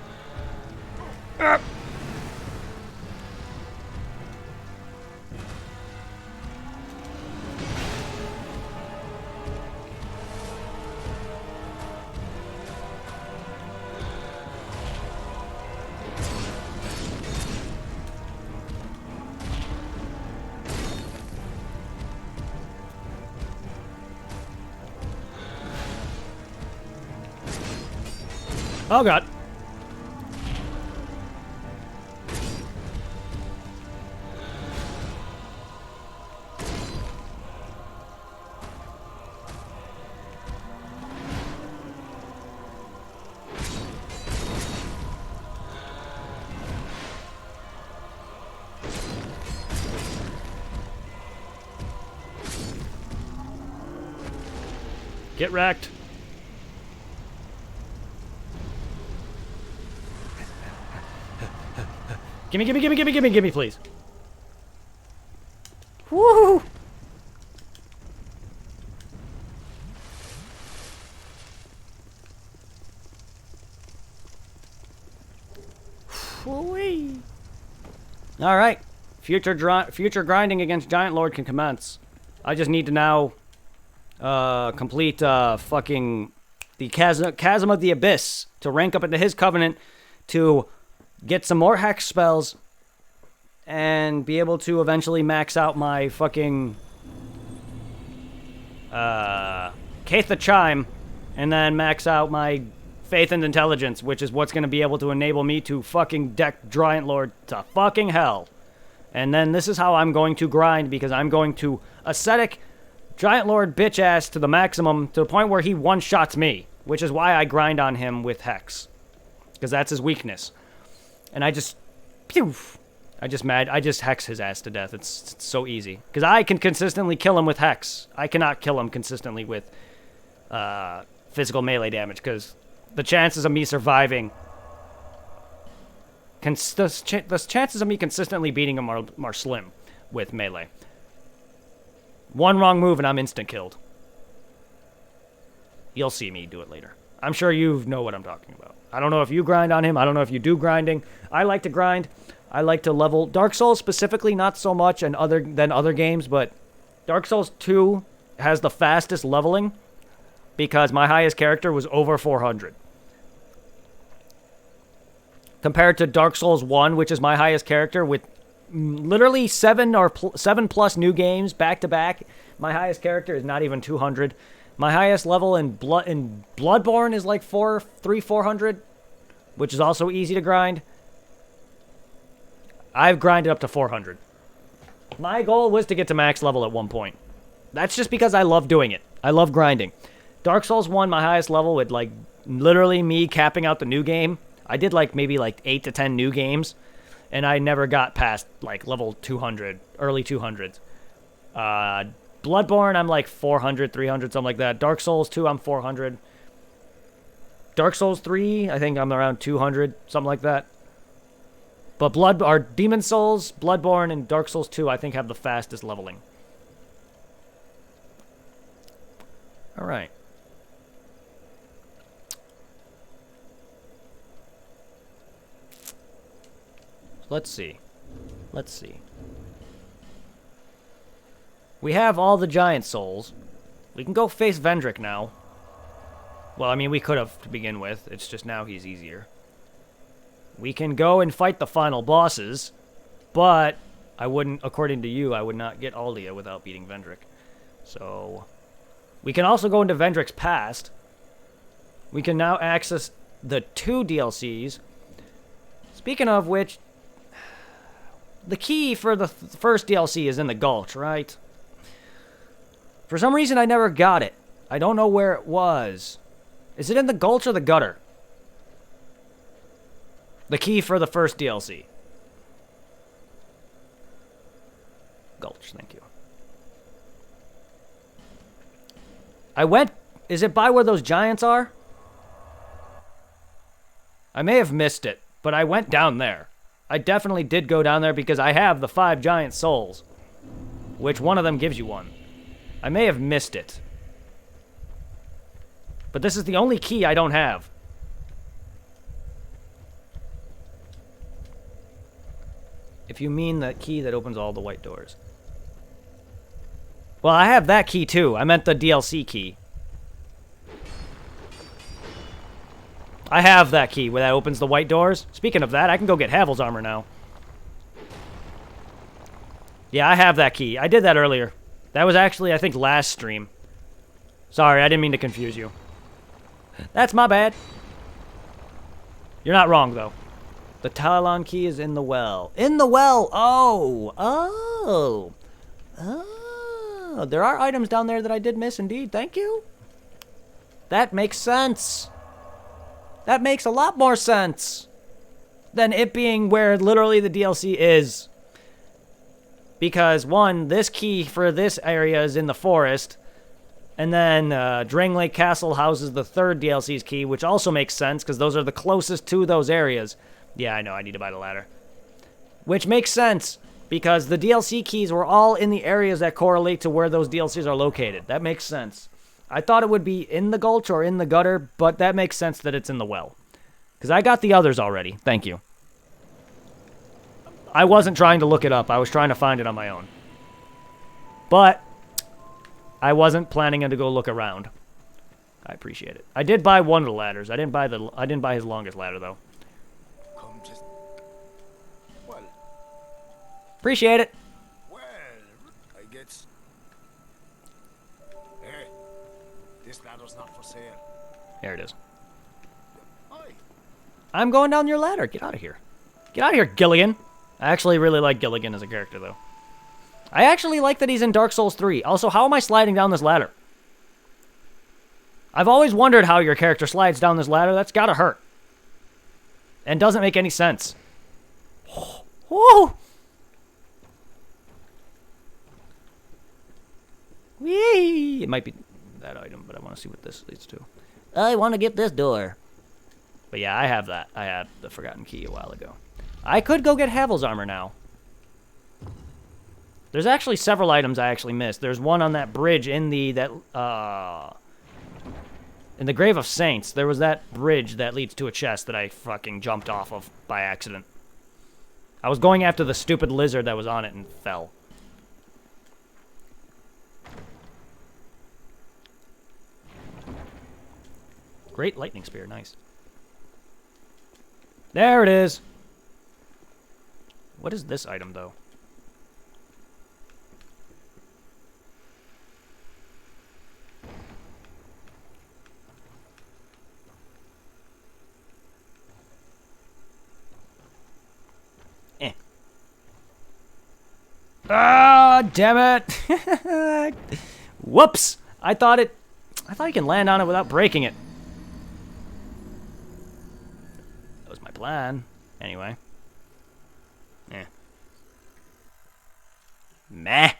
Oh, God. Get wrecked. Gimme, gimme, gimme, gimme, gimme, gimme, please. Woo! Woo-wee. All right. Future grinding against Giant Lord can commence. I just need to now complete fucking the Chasm of the Abyss to rank up into his covenant to get some more hex spells and be able to eventually max out my fucking Kaitha Chime and then max out my Faith and Intelligence, which is what's going to be able to enable me to fucking deck Giant Lord to fucking hell. And then this is how I'm going to grind, because I'm going to ascetic Giant Lord bitch ass to the maximum, to the point where he one-shots me, which is why I grind on him with Hex, because that's his weakness. And I just, pew, I just Hex his ass to death. It's so easy, because I can consistently kill him with Hex. I cannot kill him consistently with physical melee damage, because the chances of me surviving, the chances of me consistently beating him are slim with melee. One wrong move and I'm instant killed. You'll see me do it later. I'm sure you know what I'm talking about. I don't know if you grind on him. I don't know if you do grinding. I like to grind. I like to level. Dark Souls specifically, not so much than other games, but Dark Souls 2 has the fastest leveling because my highest character was over 400. Compared to Dark Souls 1, which is my highest character, with literally 7 plus new games back to back. My highest character is not even 200. My highest level in Bloodborne is like 400, which is also easy to grind. I've grinded up to 400. My goal was to get to max level at one point. That's just because I love doing it. I love grinding. Dark Souls 1, my highest level, with like literally me capping out the new game. I did like maybe like 8 to 10 new games, and I never got past like level 200, early 200s. Bloodborne, I'm like 400, 300, something like that. Dark Souls 2, I'm 400. Dark Souls 3, I think I'm around 200, something like that. But Demon Souls, Bloodborne, and Dark Souls 2, I think have the fastest leveling. All right. Let's see. We have all the giant souls. We can go face Vendrick now. Well, I mean, we could have to begin with. It's just now he's easier. We can go and fight the final bosses, but I wouldn't, according to you, I would not get Aldia without beating Vendrick. So, we can also go into Vendrick's past. We can now access the 2 DLCs. Speaking of which, the key for the first DLC is in the Gulch, right? For some reason, I never got it. I don't know where it was. Is it in the Gulch or the Gutter? The key for the first DLC. Gulch, thank you. I went... Is it by where those giants are? I may have missed it, but I went down there. I definitely did go down there because I have the 5 giant souls. Which one of them gives you one. I may have missed it. But this is the only key I don't have. If you mean the key that opens all the white doors. Well, I have that key too. I meant the DLC key. I have that key where that opens the white doors. Speaking of that, I can go get Havel's armor now. Yeah, I have that key. I did that earlier. That was actually, I think, last stream. Sorry, I didn't mean to confuse you. That's my bad. You're not wrong, though. The Talon key is in the well. In the well! Oh! Oh! Oh! There are items down there that I did miss, indeed. Thank you. That makes sense. That makes a lot more sense than it being where literally the DLC is. Because, one, this key for this area is in the forest. And then Drang Lake Castle houses the third DLC's key, which also makes sense because those are the closest to those areas. Yeah, I know, I need to buy the ladder. Which makes sense because the DLC keys were all in the areas that correlate to where those DLCs are located. That makes sense. I thought it would be in the gulch or in the gutter, but that makes sense that it's in the well. Because I got the others already. Thank you. I wasn't trying to look it up. I was trying to find it on my own. But I wasn't planning to go look around. I appreciate it. I did buy one of the ladders. I didn't buy his longest ladder though. Come just... Well, Appreciate it. well, I guess... Hey, this ladder's not for sale. There it is. Aye. I'm going down your ladder. Get out of here. Get out of here, Gilligan. I actually really like Gilligan as a character, though. I actually like that he's in Dark Souls 3. Also, how am I sliding down this ladder? I've always wondered how your character slides down this ladder. That's gotta hurt. And doesn't make any sense. Whoa! Whee! It might be that item, but I want to see what this leads to. I want to get this door. But yeah, I have that. I had the Forgotten Key a while ago. I could go get Havel's armor now. There's actually several items I actually missed. There's one on that bridge in the in the Grave of Saints. There was that bridge that leads to a chest that I fucking jumped off of by accident. I was going after the stupid lizard that was on it and fell. Great lightning spear, nice. There it is. What is this item, though? Eh. Ah, damn it! Whoops! I thought you can land on it without breaking it. That was my plan. Anyway. Eh. Meh.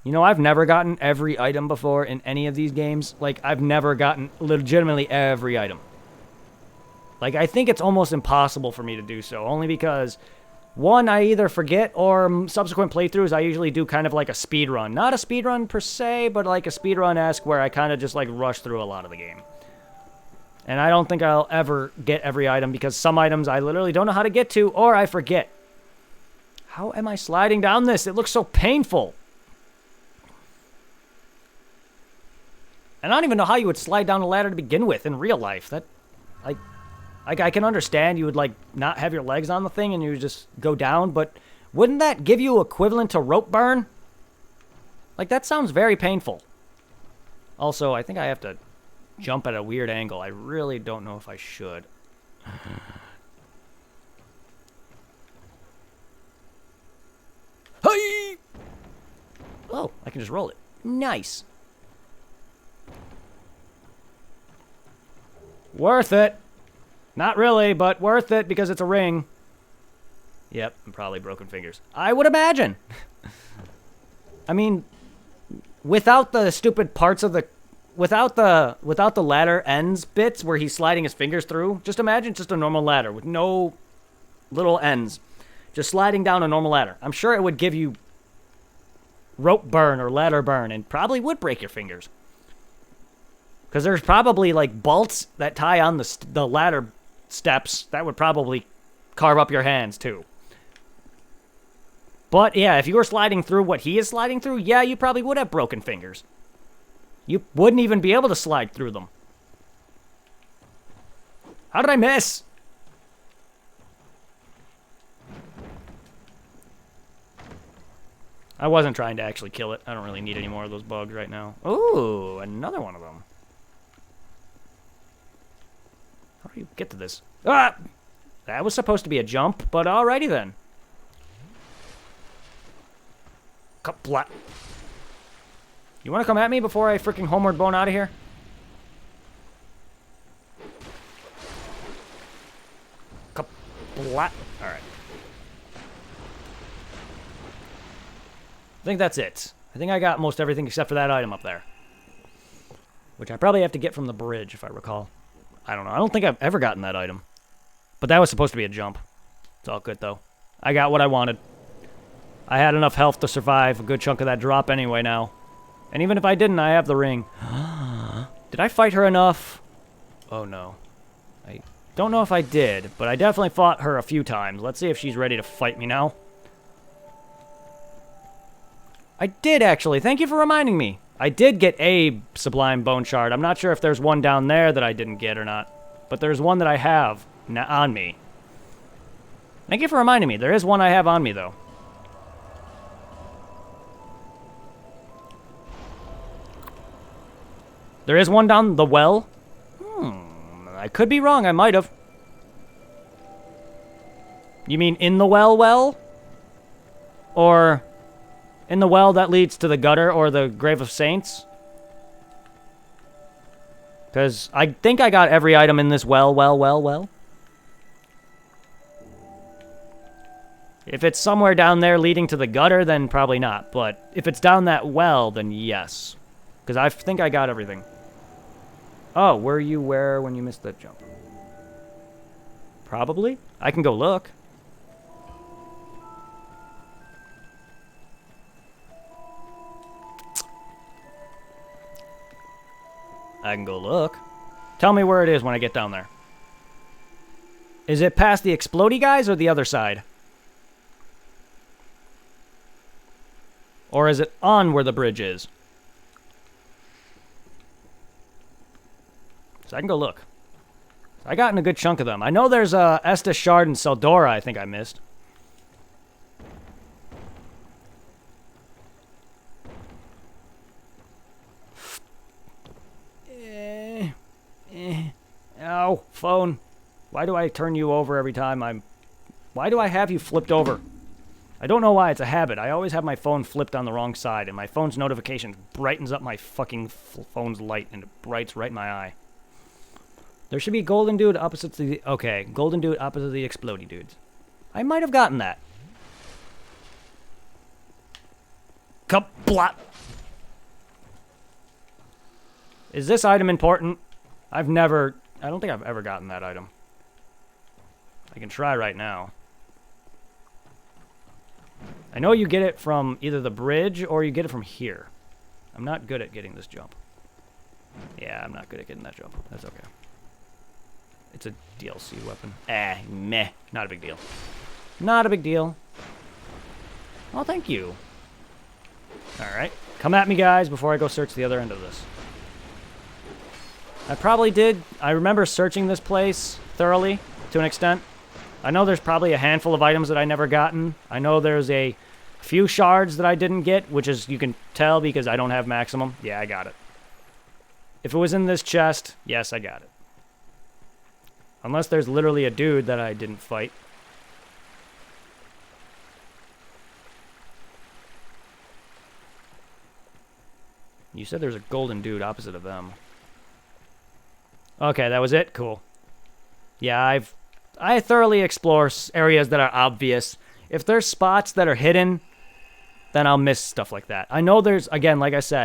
You know, I've never gotten every item before in any of these games. Like, I've never gotten legitimately every item. Like, I think it's almost impossible for me to do so. Only because, one, I either forget, or subsequent playthroughs, I usually do kind of like a speed run. Not a speed run per se, but like a speed run-esque where I kind of just like rush through a lot of the game. And I don't think I'll ever get every item because some items I literally don't know how to get to or I forget. How am I sliding down this? It looks so painful. And I don't even know how you would slide down a ladder to begin with in real life. That, like I can understand you would like not have your legs on the thing and you would just go down, but wouldn't that give you equivalent to rope burn? Like that sounds very painful. Also, I think I have to jump at a weird angle. I really don't know if I should. Hey! Oh, I can just roll it. Nice. Worth it. Not really, but worth it because it's a ring. Yep, and probably broken fingers. I would imagine. I mean, without the stupid parts of the... Without the ladder ends bits where he's sliding his fingers through, just imagine just a normal ladder with no little ends. Just sliding down a normal ladder. I'm sure it would give you rope burn or ladder burn and probably would break your fingers. Because there's probably like bolts that tie on the ladder steps that would probably carve up your hands too. But yeah, if you were sliding through what he is sliding through, yeah, you probably would have broken fingers. You wouldn't even be able to slide through them. How did I miss? I wasn't trying to actually kill it. I don't really need any more of those bugs right now. Ooh, another one of them. How do you get to this? Ah! That was supposed to be a jump, but alrighty then. Kapla. You want to come at me before I freaking homeward bone out of here? Kapla. Alright. I think that's it. I think I got most everything except for that item up there. Which I probably have to get from the bridge, if I recall. I don't know. I don't think I've ever gotten that item. But that was supposed to be a jump. It's all good, though. I got what I wanted. I had enough health to survive a good chunk of that drop anyway now. And even if I didn't, I have the ring. Did I fight her enough? Oh, no. I don't know if I did, but I definitely fought her a few times. Let's see if she's ready to fight me now. I did, actually. Thank you for reminding me. I did get a Sublime Bone Shard. I'm not sure if there's one down there that I didn't get or not. But there's one that I have on me. Thank you for reminding me. There is one I have on me, though. There is one down the well? I could be wrong. I might have. You mean in the well? Or in the well that leads to the gutter or the Grave of Saints? Because I think I got every item in this well. If it's somewhere down there leading to the gutter, then probably not. But if it's down that well, then yes. Because I think I got everything. Oh, were you where when you missed that jump? Probably. I can go look. I can go look. Tell me where it is when I get down there. Is it past the explodey guys or the other side? Or is it on where the bridge is? So I can go look. I got in a good chunk of them. I know there's Estus Shard and Seldora I think I missed. Ow, phone. Why do I turn you over every time I'm... Why do I have you flipped over? I don't know why, it's a habit. I always have my phone flipped on the wrong side, and my phone's notification brightens up my fucking phone's light, and it brights right in my eye. There should be Golden Dude opposite the... Okay, Golden Dude opposite the Explodey Dudes. I might have gotten that. Kaplot! Is this item important? I don't think I've ever gotten that item. I can try right now. I know you get it from either the bridge or you get it from here. I'm not good at getting this jump. Yeah, I'm not good at getting that jump. That's okay. It's a DLC weapon. Meh. Not a big deal. Not a big deal. Oh, thank you. Alright. Come at me, guys, before I go search the other end of this. I probably did. I remember searching this place thoroughly, to an extent. I know there's probably a handful of items that I never gotten. I know there's a few shards that I didn't get, which is, you can tell because I don't have maximum. Yeah, I got it. If it was in this chest, yes, I got it. Unless there's literally a dude that I didn't fight. You said there's a golden dude opposite of them. Okay, that was it? Cool. Yeah, I thoroughly explore areas that are obvious. If there's spots that are hidden, then I'll miss stuff like that. I know there's, again, like I said,